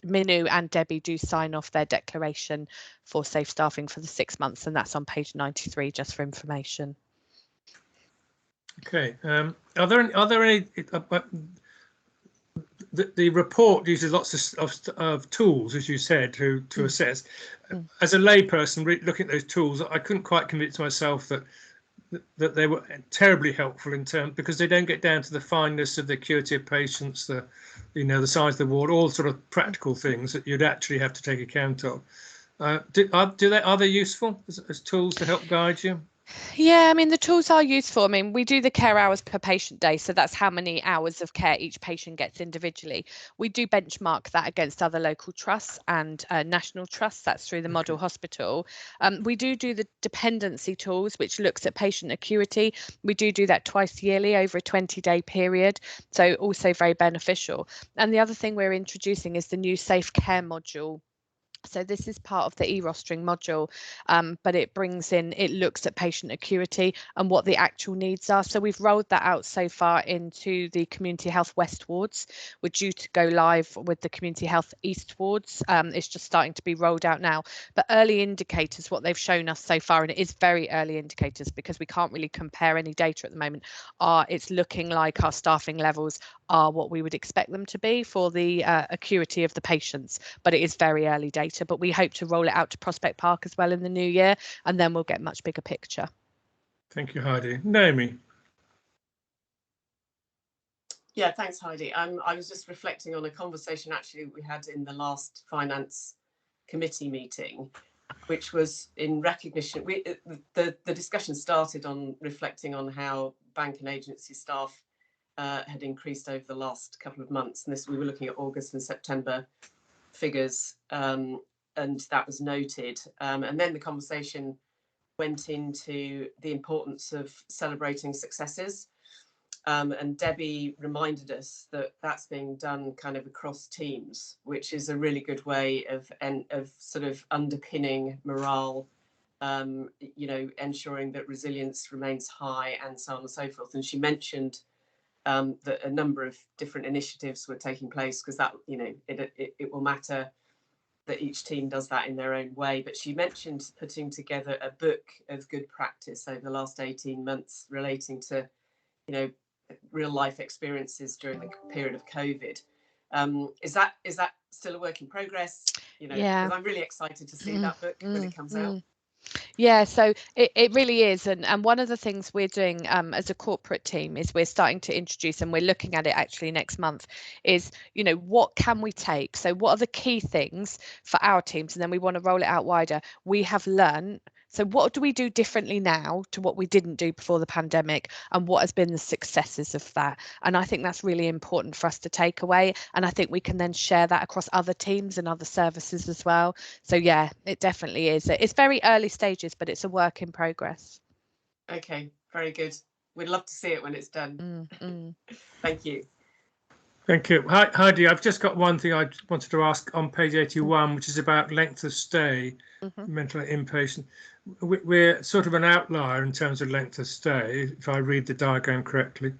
[SPEAKER 3] Minu and Debbie do sign off their declaration for safe staffing for the 6 months, and that's on page 93, just for information.
[SPEAKER 1] Okay. Are there any? The report uses lots of tools, as you said, to assess. As a layperson looking at those tools, I couldn't quite convince myself that they were terribly helpful in terms, because they don't get down to the fineness of the acuity of patients, the size of the ward, all sort of practical things that you'd actually have to take account of. Are they useful as tools to help guide you?
[SPEAKER 3] Yeah, I mean, the tools are useful. I mean, we do the care hours per patient day, so that's how many hours of care each patient gets individually. We do benchmark that against other local trusts and national trusts. That's through the model hospital. We do the dependency tools, which looks at patient acuity. We do that twice yearly over a 20-day period, so also very beneficial. And the other thing we're introducing is the new safe care module. So this is part of the e-rostering module, but it looks at patient acuity and what the actual needs are. So we've rolled that out so far into the Community Health West wards. We're due to go live with the Community Health East wards. It's just starting to be rolled out now. But early indicators, what they've shown us so far, and it is very early indicators because we can't really compare any data at the moment, it's looking like our staffing levels are what we would expect them to be for the acuity of the patients, but it is very early data. But we hope to roll it out to Prospect Park as well in the new year, and then we'll get a much bigger picture.
[SPEAKER 1] Thank you, Heidi. Naomi.
[SPEAKER 8] Yeah, thanks, Heidi. I was just reflecting on a conversation actually we had in the last finance committee meeting, which was in recognition. The discussion started on reflecting on how bank and agency staff had increased over the last couple of months, and we were looking at August and September figures, and that was noted. And then the conversation went into the importance of celebrating successes. And Debbie reminded us that that's being done kind of across teams, which is a really good way of sort of underpinning morale, ensuring that resilience remains high, and so on and so forth. And she mentioned that a number of different initiatives were taking place, because that, it will matter that each team does that in their own way. But she mentioned putting together a book of good practice over the last 18 months relating to, real life experiences during the period of COVID. Is that still a work in progress?
[SPEAKER 3] Yeah,
[SPEAKER 8] because I'm really excited to see that book when it comes out.
[SPEAKER 3] Yeah, so it really is. And one of the things we're doing as a corporate team is we're starting to introduce, and we're looking at it actually next month, is, what can we take? So what are the key things for our teams? And then we want to roll it out wider. We have learned. So what do we do differently now to what we didn't do before the pandemic, and what has been the successes of that? And I think that's really important for us to take away. And I think we can then share that across other teams and other services as well. So yeah, it definitely is. It's very early stages, but it's a work in progress.
[SPEAKER 8] Okay, very good. We'd love to see it when it's done. Thank you.
[SPEAKER 1] Thank you. Heidi, I've just got one thing I wanted to ask on page 81, which is about length of stay, mental inpatient. We're sort of an outlier in terms of length of stay, if I read the diagram correctly.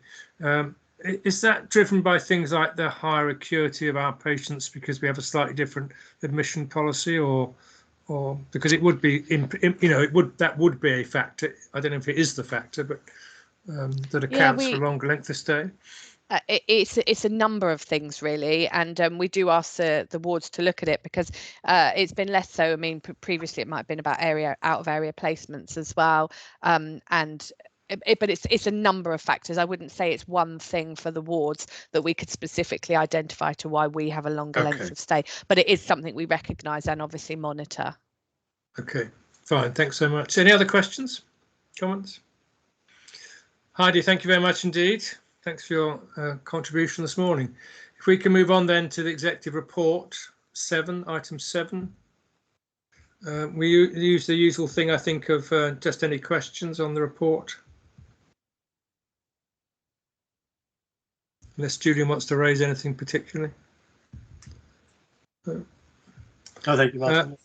[SPEAKER 1] Is that driven by things like the higher acuity of our patients because we have a slightly different admission policy, or because it would be, that would be a factor? I don't know if it is the factor, but that accounts for longer length of stay.
[SPEAKER 3] It's a number of things really, and we do ask the wards to look at it, because it's been less so. I mean, previously it might have been about out of area placements as well, but it's a number of factors. I wouldn't say it's one thing for the wards that we could specifically identify to why we have a longer length of stay, but it is something we recognise and obviously monitor. Okay,
[SPEAKER 1] fine. Thanks so much. Any other questions, comments? Heidi, thank you very much indeed. Thanks for your contribution this morning. If we can move on then to the executive report, item 7. We use the usual thing, I think, of just any questions on the report. Unless Julian wants to raise anything particularly.
[SPEAKER 7] Thank you, Martin.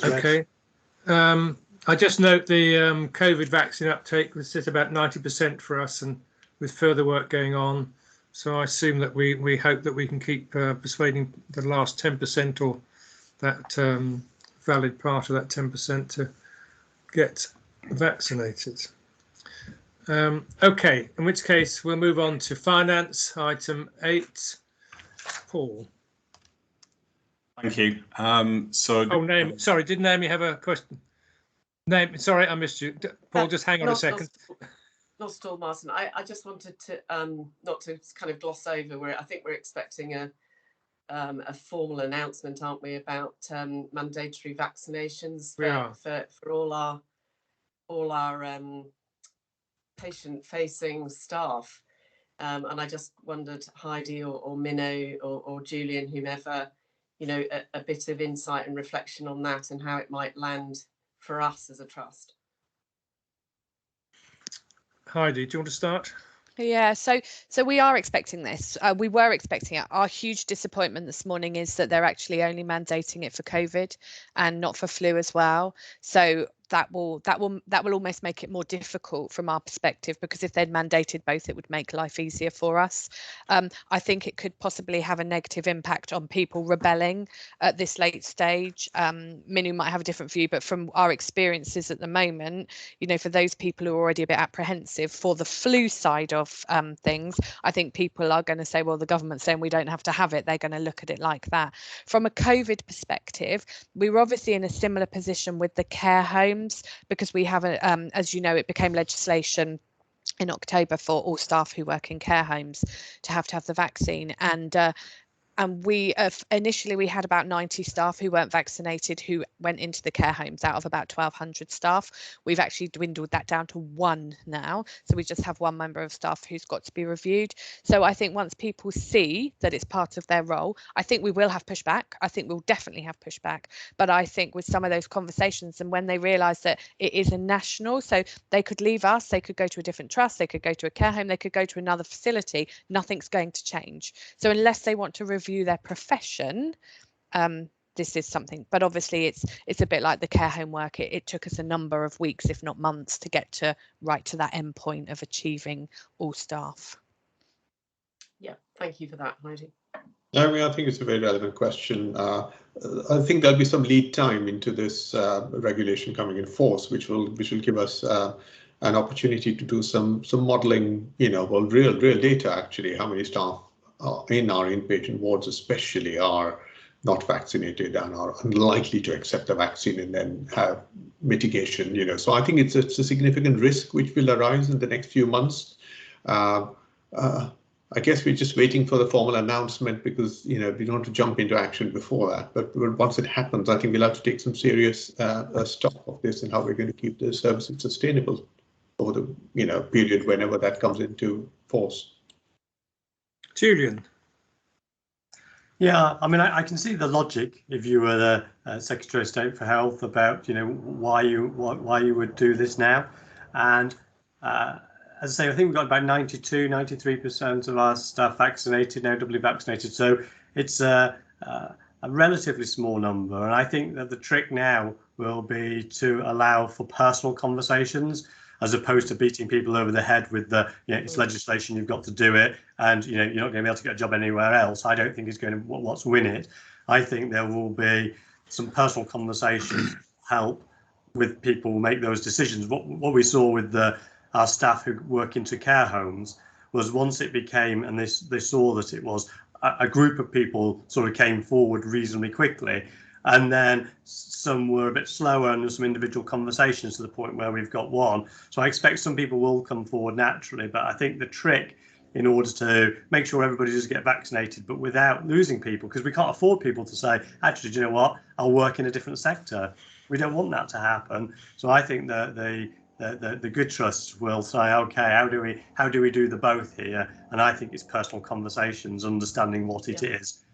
[SPEAKER 1] Okay. I just note the COVID vaccine uptake was at about 90% for us, and with further work going on. So I assume that we hope that we can keep persuading the last 10%, or that valid part of that 10%, to get vaccinated. Okay, in which case we'll move on to finance, item 8. Paul.
[SPEAKER 9] Thank you.
[SPEAKER 1] Sorry, did Naomi have a question? Naomi, sorry, I missed you. Paul, just hang on a second.
[SPEAKER 8] Not at all, Martin. I just wanted to not to kind of gloss over. I think we're expecting a formal announcement, aren't we, about mandatory vaccinations for all our patient-facing staff. And I just wondered, Heidi or Minnow or Julian, whomever, a bit of insight and reflection on that and how it might land for us as a trust.
[SPEAKER 1] Heidi, do you want to start?
[SPEAKER 3] Yeah, so we are expecting this. We were expecting it. Our huge disappointment this morning is that they're actually only mandating it for COVID and not for flu as well. So that will almost make it more difficult from our perspective, because if they'd mandated both, it would make life easier for us. I think it could possibly have a negative impact on people rebelling at this late stage. Minu might have a different view, but from our experiences at the moment, for those people who are already a bit apprehensive for the flu side of things, I think people are going to say, well, the government's saying we don't have to have it. They're going to look at it like that. From a COVID perspective, we were obviously in a similar position with the care homes, because we have, as you know, it became legislation in October for all staff who work in care homes to have the vaccine. And And we initially we had about 90 staff who weren't vaccinated who went into the care homes out of about 1,200 staff. We've actually dwindled that down to 1 now. So we just have 1 member of staff who's got to be reviewed. So I think once people see that it's part of their role, I think we will have pushback. I think we'll definitely have pushback. But I think with some of those conversations and when they realise that it is a national, so they could leave us, they could go to a different trust, they could go to a care home, they could go to another facility, nothing's going to change. So unless they want to review their profession, this is something, but obviously it's a bit like the care home work. It took us a number of weeks, if not months, to get to right to that end point of achieving all staff.
[SPEAKER 8] Yeah, thank you for that, Heidi.
[SPEAKER 10] I mean, I think it's a very relevant question. I think there'll be some lead time into this regulation coming in force, which will give us an opportunity to do some modelling. Well, real data actually. How many staff in our inpatient wards, especially, are not vaccinated and are unlikely to accept the vaccine and then have mitigation. So I think it's a significant risk which will arise in the next few months. I guess we're just waiting for the formal announcement because, we don't want to jump into action before that. But once it happens, I think we'll have to take some serious stock of this and how we're going to keep the services sustainable over the, period whenever that comes into force.
[SPEAKER 1] Julian.
[SPEAKER 7] Yeah, I mean, I can see the logic if you were the Secretary of State for Health about, why you would do this now. And as I say, I think we've got about 93% of our staff vaccinated now, doubly vaccinated. So it's a relatively small number. And I think that the trick now will be to allow for personal conversations as opposed to beating people over the head with the, it's legislation, you've got to do it, and you're not going to be able to get a job anywhere else. I don't think it's going to what's win it. I think there will be some personal conversations help with people make those decisions. What we saw with our staff who work into care homes was once it became, and they saw that it was a group of people sort of came forward reasonably quickly, and then some were a bit slower and there's some individual conversations to the point where we've got one. So I expect some people will come forward naturally, but I think the trick in order to make sure everybody does get vaccinated, but without losing people, because we can't afford people to say, actually, do you know what, I'll work in a different sector. We don't want that to happen. So I think that the good trusts will say, okay, how do we do the both here? And I think it's personal conversations, understanding what it is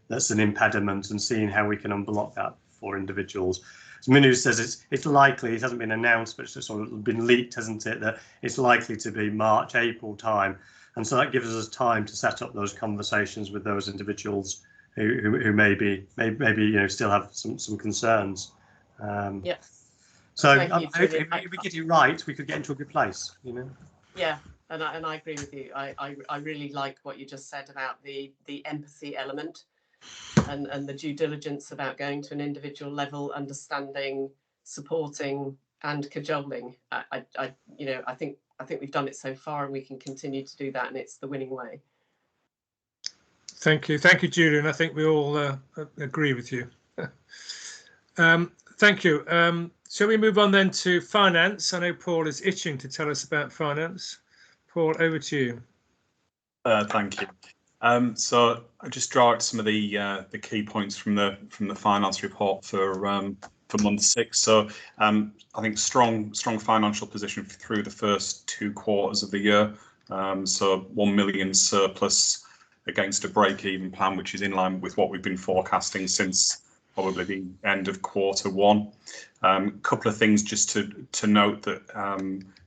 [SPEAKER 7] that's an impediment, and seeing how we can unblock that for individuals. So Minu says it's likely, it hasn't been announced, but it's just sort of been leaked, hasn't it, that it's likely to be March, April time. And so that gives us time to set up those conversations with those individuals who maybe still have some concerns. So if we get it right, we could get into a good place,
[SPEAKER 8] Yeah, and I agree with you. I really like what you just said about the empathy element and the due diligence about going to an individual level, understanding, supporting, and cajoling. I think we've done it so far, and we can continue to do that, and it's the winning way.
[SPEAKER 1] Thank you, Julian. I think we all agree with you. Thank you. Shall we move on then to finance? I know Paul is itching to tell us about finance. Paul, over to you.
[SPEAKER 9] Thank you. So I just draw out some of the key points from the finance report for month 6. So I think strong financial position through the first 2 quarters of the year. So 1 million surplus against a break-even plan, which is in line with what we've been forecasting since probably the end of Q1. Couple of things just to note that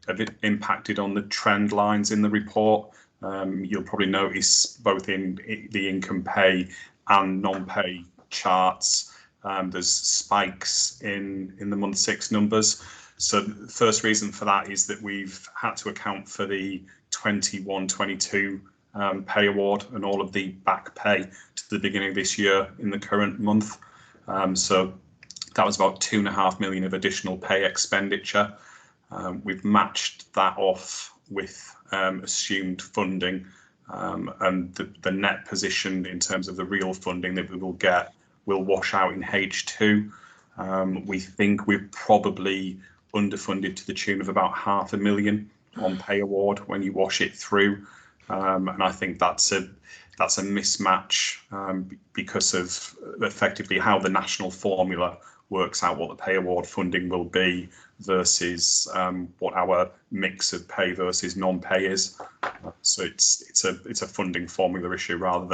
[SPEAKER 9] have impacted on the trend lines in the report. You'll probably notice both in the income pay and non-pay charts, there's spikes in the month 6 numbers. So the first reason for that is that we've had to account for the 21-22 pay award and all of the back pay to the beginning of this year in the current month. So that was about 2.5 million of additional pay expenditure. We've matched that off with assumed funding, and the net position in terms of the real funding that we will get will wash out in H2. We think we're probably underfunded to the tune of about 500,000 on pay award when you wash it through, and I think that's that's a mismatch because of effectively how the national formula works out what the pay award funding will be versus what our mix of pay versus non-pay is. So it's a funding formula issue rather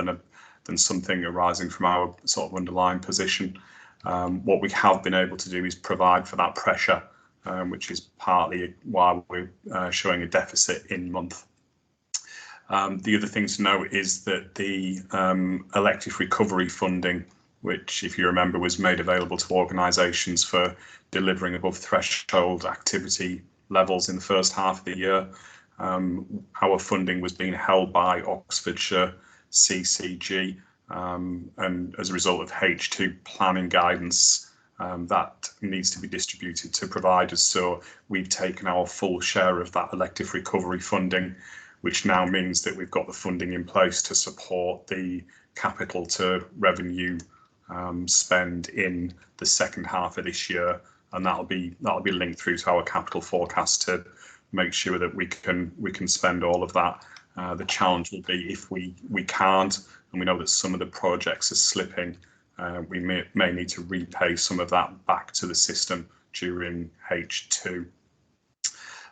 [SPEAKER 9] than something arising from our sort of underlying position. What we have been able to do is provide for that pressure, which is partly why we're showing a deficit in month. The other thing to note is that the elective recovery funding, which, if you remember, was made available to organisations for delivering above threshold activity levels in the first half of the year, our funding was being held by Oxfordshire CCG, and as a result of H2 planning guidance, that needs to be distributed to providers. So we've taken our full share of that elective recovery funding, which now means that we've got the funding in place to support the capital to revenue spend in the second half of this year, and that'll be linked through to our capital forecast to make sure that we can spend all of that. The challenge will be if we can't, and we know that some of the projects are slipping, we may need to repay some of that back to the system during H2.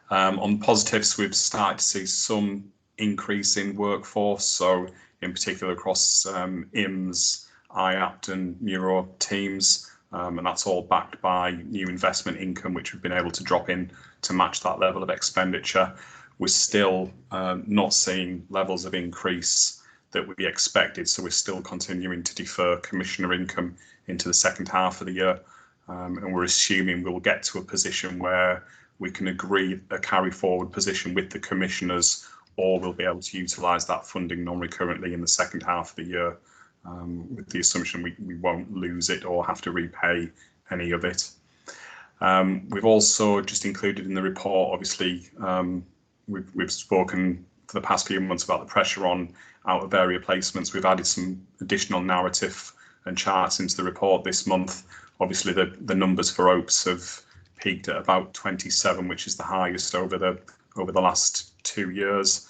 [SPEAKER 9] On positives, we've started to see some increase in workforce, so in particular across IMS, IAPT and Neuro teams, and that's all backed by new investment income, which we've been able to drop in to match that level of expenditure. We're still not seeing levels of increase that would be expected, so we're still continuing to defer commissioner income into the second half of the year, and we're assuming we'll get to a position where we can agree a carry forward position with the commissioners, or we'll be able to utilise that funding non-recurrently in the second half of the year, with the assumption we won't lose it or have to repay any of it. We've also just included in the report, obviously, we've spoken for the past few months about the pressure on out of area placements. We've added some additional narrative and charts into the report this month. Obviously, the numbers for OPEs have peaked at about 27, which is the highest over the last 2 years.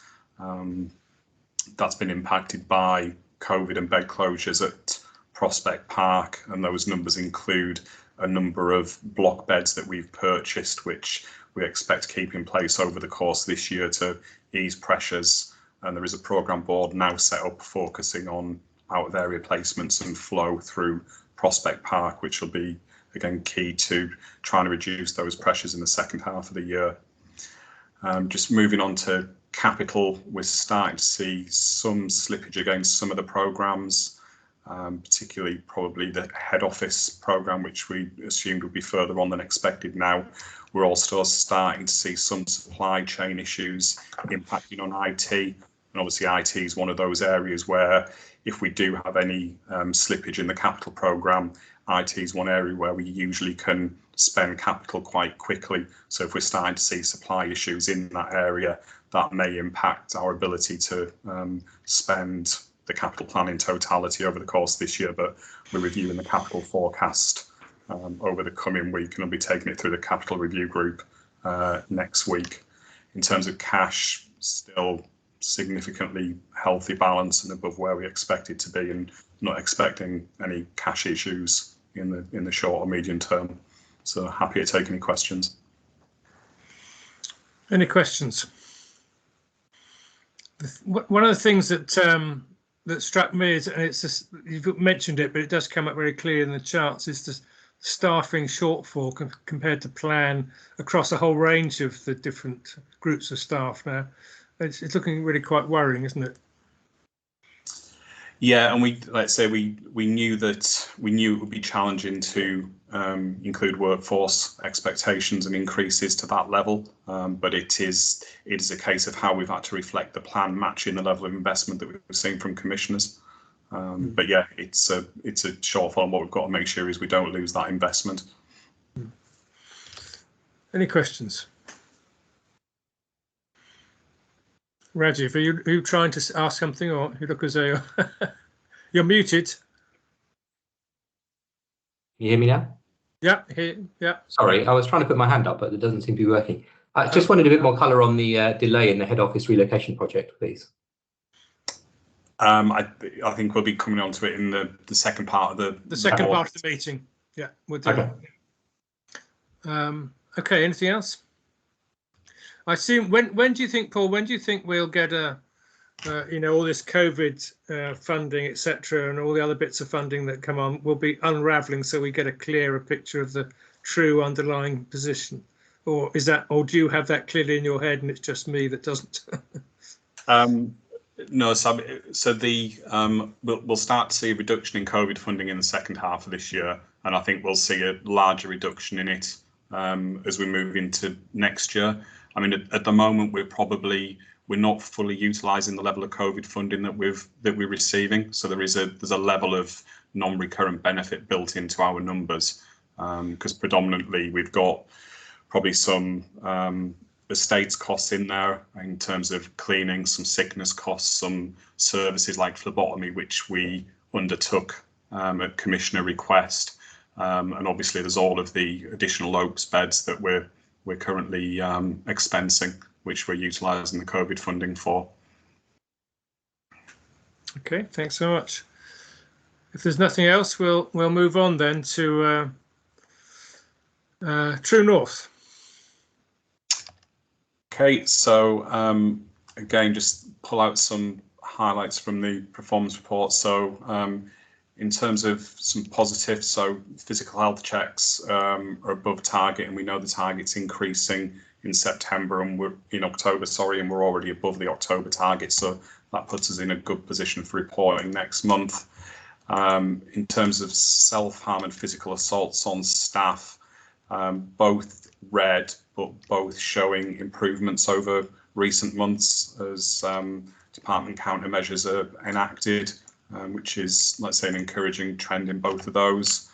[SPEAKER 9] That's been impacted by COVID and bed closures at Prospect Park, and those numbers include a number of block beds that we've purchased, which we expect to keep in place over the course of this year to ease pressures. And there is a programme board now set up focusing on out of area placements and flow through Prospect Park, which will be again key to trying to reduce those pressures in the second half of the year. Just moving on to capital, we're starting to see some slippage against some of the programmes, particularly probably the head office programme, which we assumed would be further on than expected now. We're also starting to see some supply chain issues impacting on IT, and obviously IT is one of those areas where if we do have any slippage in the capital programme, IT is one area where we usually can spend capital quite quickly. So if we're starting to see supply issues in that area, that may impact our ability to spend the capital plan in totality over the course of this year. But we're reviewing the capital forecast over the coming week, and I'll be taking it through the capital review group next week. In terms of cash, still significantly healthy balance and above where we expect it to be, and not expecting any cash issues in the short or medium term. So happy to take any questions.
[SPEAKER 1] Any questions? One of the things that that struck me is, and it's just, you've mentioned it, but it does come up very clear in the charts, is the staffing shortfall compared to plan across a whole range of the different groups of staff now. It's looking really quite worrying, isn't it?
[SPEAKER 9] Yeah, and we knew it would be challenging to include workforce expectations and increases to that level, but it is a case of how we've had to reflect the plan matching the level of investment that we've seen from commissioners. But yeah, it's a shortfall, and what we've got to make sure is we don't lose that investment.
[SPEAKER 1] Any questions? Rajiv, are you trying to ask something, or you look as though you're muted?
[SPEAKER 11] Can you hear me now?
[SPEAKER 1] Yeah, yeah.
[SPEAKER 11] Sorry, I was trying to put my hand up, but it doesn't seem to be working. I just wanted a bit more colour on the delay in the head office relocation project, please.
[SPEAKER 9] I think we'll be coming on to it in the second part of the
[SPEAKER 1] second part of the meeting. Yeah, we'll do.
[SPEAKER 11] Okay.
[SPEAKER 1] Okay, anything else? I assume, when do you think, Paul, when do you think we'll get a all this COVID funding, etc., and all the other bits of funding that come on will be unraveling, so we get a clearer picture of the true underlying position? Or is that, or do you have that clearly in your head and it's just me that doesn't?
[SPEAKER 9] No, so we'll start to see a reduction in COVID funding in the second half of this year, and I think we'll see a larger reduction in it as we move into next year. I mean, at the moment, we're not fully utilising the level of COVID funding that we're receiving. So there's a level of non-recurrent benefit built into our numbers, because predominantly we've got probably some estates costs in there in terms of cleaning, some sickness costs, some services like phlebotomy, which we undertook at commissioner request, and obviously there's all of the additional OPES beds that we're currently expensing, which we're utilising the COVID funding for.
[SPEAKER 1] Okay, thanks so much. If there's nothing else, we'll move on then to True North.
[SPEAKER 9] Okay, so again, just pull out some highlights from the performance report. So in terms of some positives, so physical health checks are above target, and we know the target's increasing in September and we're in October, and we're already above the October target. So that puts us in a good position for reporting next month. In terms of self-harm and physical assaults on staff, both red, but both showing improvements over recent months as department countermeasures are enacted, which is, let's say, an encouraging trend in both of those.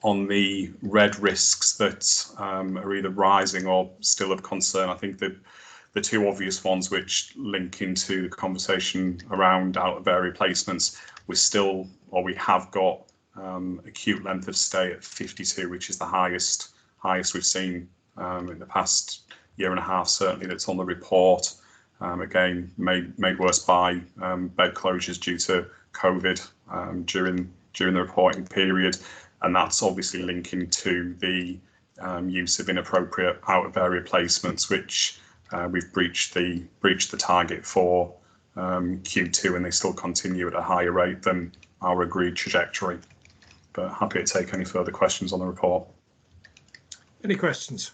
[SPEAKER 9] On the red risks that are either rising or still of concern, I think the two obvious ones which link into the conversation around out-of-area placements, we have got acute length of stay at 52, which is the highest we've seen in the past year and a half, certainly, that's on the report. Again, made worse by bed closures due to COVID during the reporting period, and that's obviously linking to the use of inappropriate out-of-area placements, which we've breached the target for Q2, and they still continue at a higher rate than our agreed trajectory. But happy to take any further questions on the report.
[SPEAKER 1] Any questions?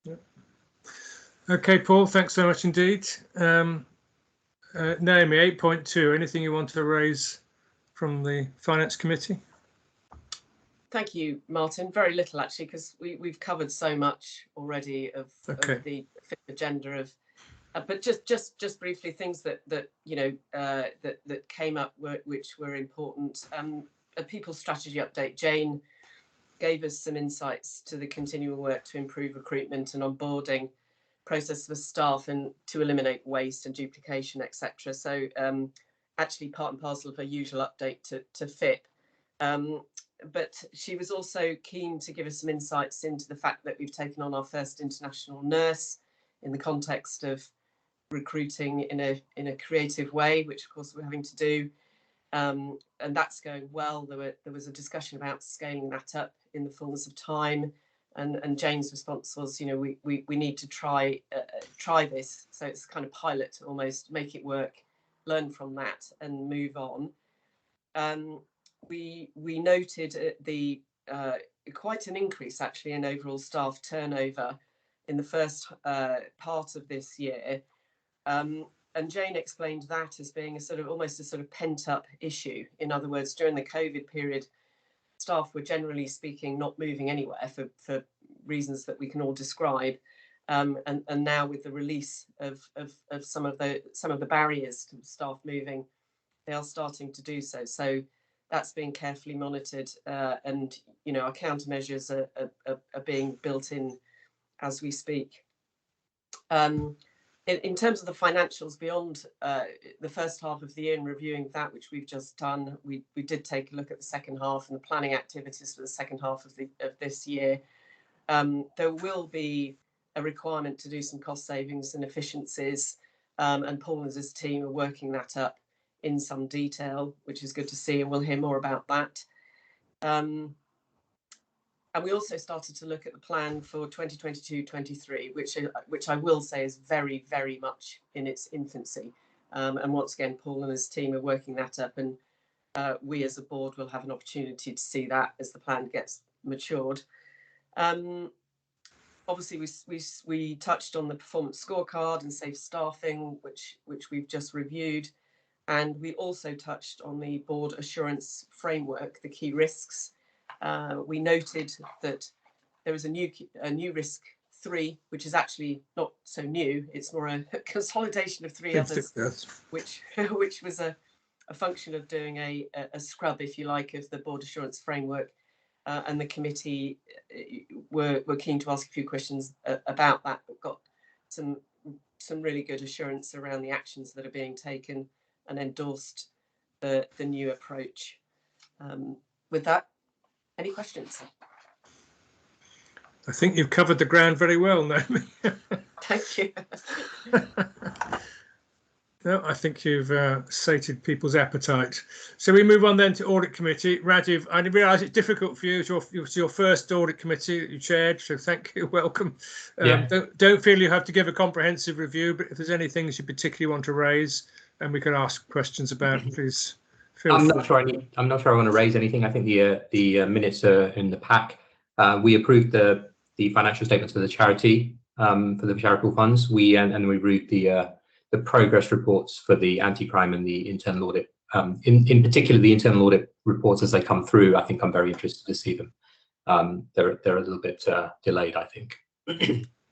[SPEAKER 1] Yep. Okay, Paul, thanks so much indeed. Naomi, 8.2, anything you want to raise from the Finance Committee?
[SPEAKER 8] Thank you, Martin. Very little, actually, because we've covered so much already of the agenda but just briefly, things that came up which were important. A people strategy update. Jane gave us some insights to the continual work to improve recruitment and onboarding process for staff and to eliminate waste and duplication, etc. So actually part and parcel of her usual update to FIP. But she was also keen to give us some insights into the fact that we've taken on our first international nurse in the context of recruiting in a creative way, which of course we're having to do, and that's going well. There was a discussion about scaling that up in the fullness of time, and Jane's response was, we need to try this, so it's kind of pilot almost, make it work, learn from that and move on. We noted the quite an increase actually in overall staff turnover in the first part of this year, and Jane explained that as being almost a sort of pent-up issue. In other words, during the COVID period, staff were generally speaking not moving anywhere for reasons that we can all describe, and now with the release of some of the barriers to staff moving, they are starting to do so. So that's being carefully monitored, and our countermeasures are being built in as we speak. In terms of the financials beyond the first half of the year and reviewing that, which we've just done, we did take a look at the second half and the planning activities for the second half of this year. There will be a requirement to do some cost savings and efficiencies, and Paul and his team are working that up in some detail, which is good to see, and we'll hear more about that. And we also started to look at the plan for 2022-23, which I will say is very, very much in its infancy. And once again, Paul and his team are working that up, and we as a board will have an opportunity to see that as the plan gets matured. Obviously, we touched on the performance scorecard and safe staffing, which we've just reviewed. And we also touched on the board assurance framework, the key risks. We noted that there is a new risk 3, which is actually not so new. It's more a consolidation of 3 others, which was a function of doing a scrub, if you like, of the board assurance framework. And the committee were keen to ask a few questions about that, but got some really good assurance around the actions that are being taken and endorsed the new approach. With that, any questions?
[SPEAKER 1] I think you've covered the ground very well, Naomi.
[SPEAKER 8] Thank you.
[SPEAKER 1] No, I think you've sated people's appetite. So we move on then to Audit Committee. Rajiv, I realise it's difficult for you. It's your first Audit Committee that you chaired, so thank you, welcome. Don't feel you have to give a comprehensive review, but if there's any things you particularly want to raise and we can ask questions about, please feel free.
[SPEAKER 11] I'm not sure I want to raise anything. I think the minutes are in the pack. We approved the financial statements for the charity, for the charitable funds. And we reviewed the progress reports for the anti-crime and the internal audit. In particular, the internal audit reports as they come through, I think I'm very interested to see them. They're a little bit delayed, I think.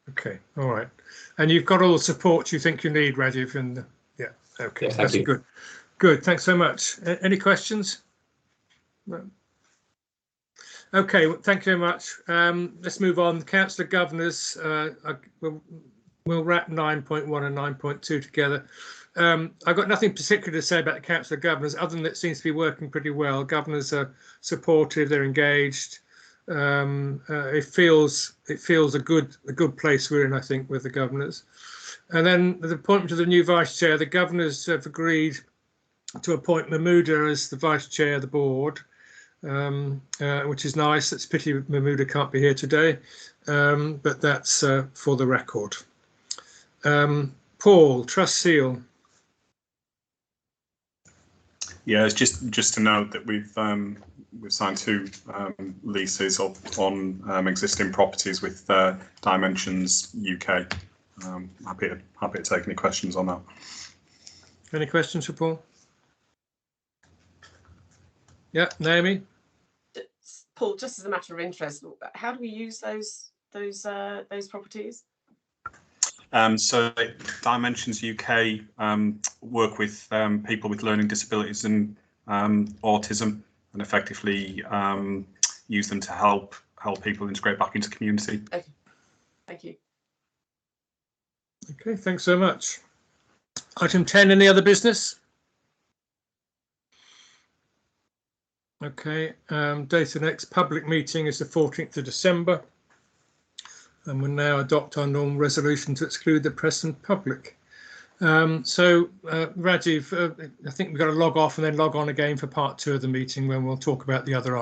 [SPEAKER 1] Okay, all right. And you've got all the support you think you need, Rajiv, and yeah, okay, yes, that's good. Good, thanks so much. Any questions? No. Okay, well, thank you very much. Let's move on. Councillor Governors, we'll wrap 9.1 and 9.2 together. I've got nothing particular to say about the Council of Governors, other than it seems to be working pretty well. Governors are supportive, they're engaged. It feels a good place we're in, I think, with the governors. And then the appointment of the new vice chair, the governors have agreed to appoint Mahmuda as the vice chair of the board, which is nice. It's a pity Mahmuda can't be here today, but that's for the record. Paul, Trust Seal.
[SPEAKER 9] Yeah, it's just to note that we've signed 2 leases on existing properties with Dimensions UK. Happy to take any questions on that.
[SPEAKER 1] Any questions for Paul? Yeah, Naomi.
[SPEAKER 8] Paul, just as a matter of interest, how do we use those properties?
[SPEAKER 9] So Dimensions UK work with people with learning disabilities and autism, and effectively use them to help people integrate back into community.
[SPEAKER 8] Okay, thank you.
[SPEAKER 1] Okay, thanks so much. Item 10, any other business? Okay, date of the next public meeting is the 14th of December. And we'll now adopt our normal resolution to exclude the press and public. So Rajiv, I think we've got to log off and then log on again for part 2 of the meeting when we'll talk about the other items.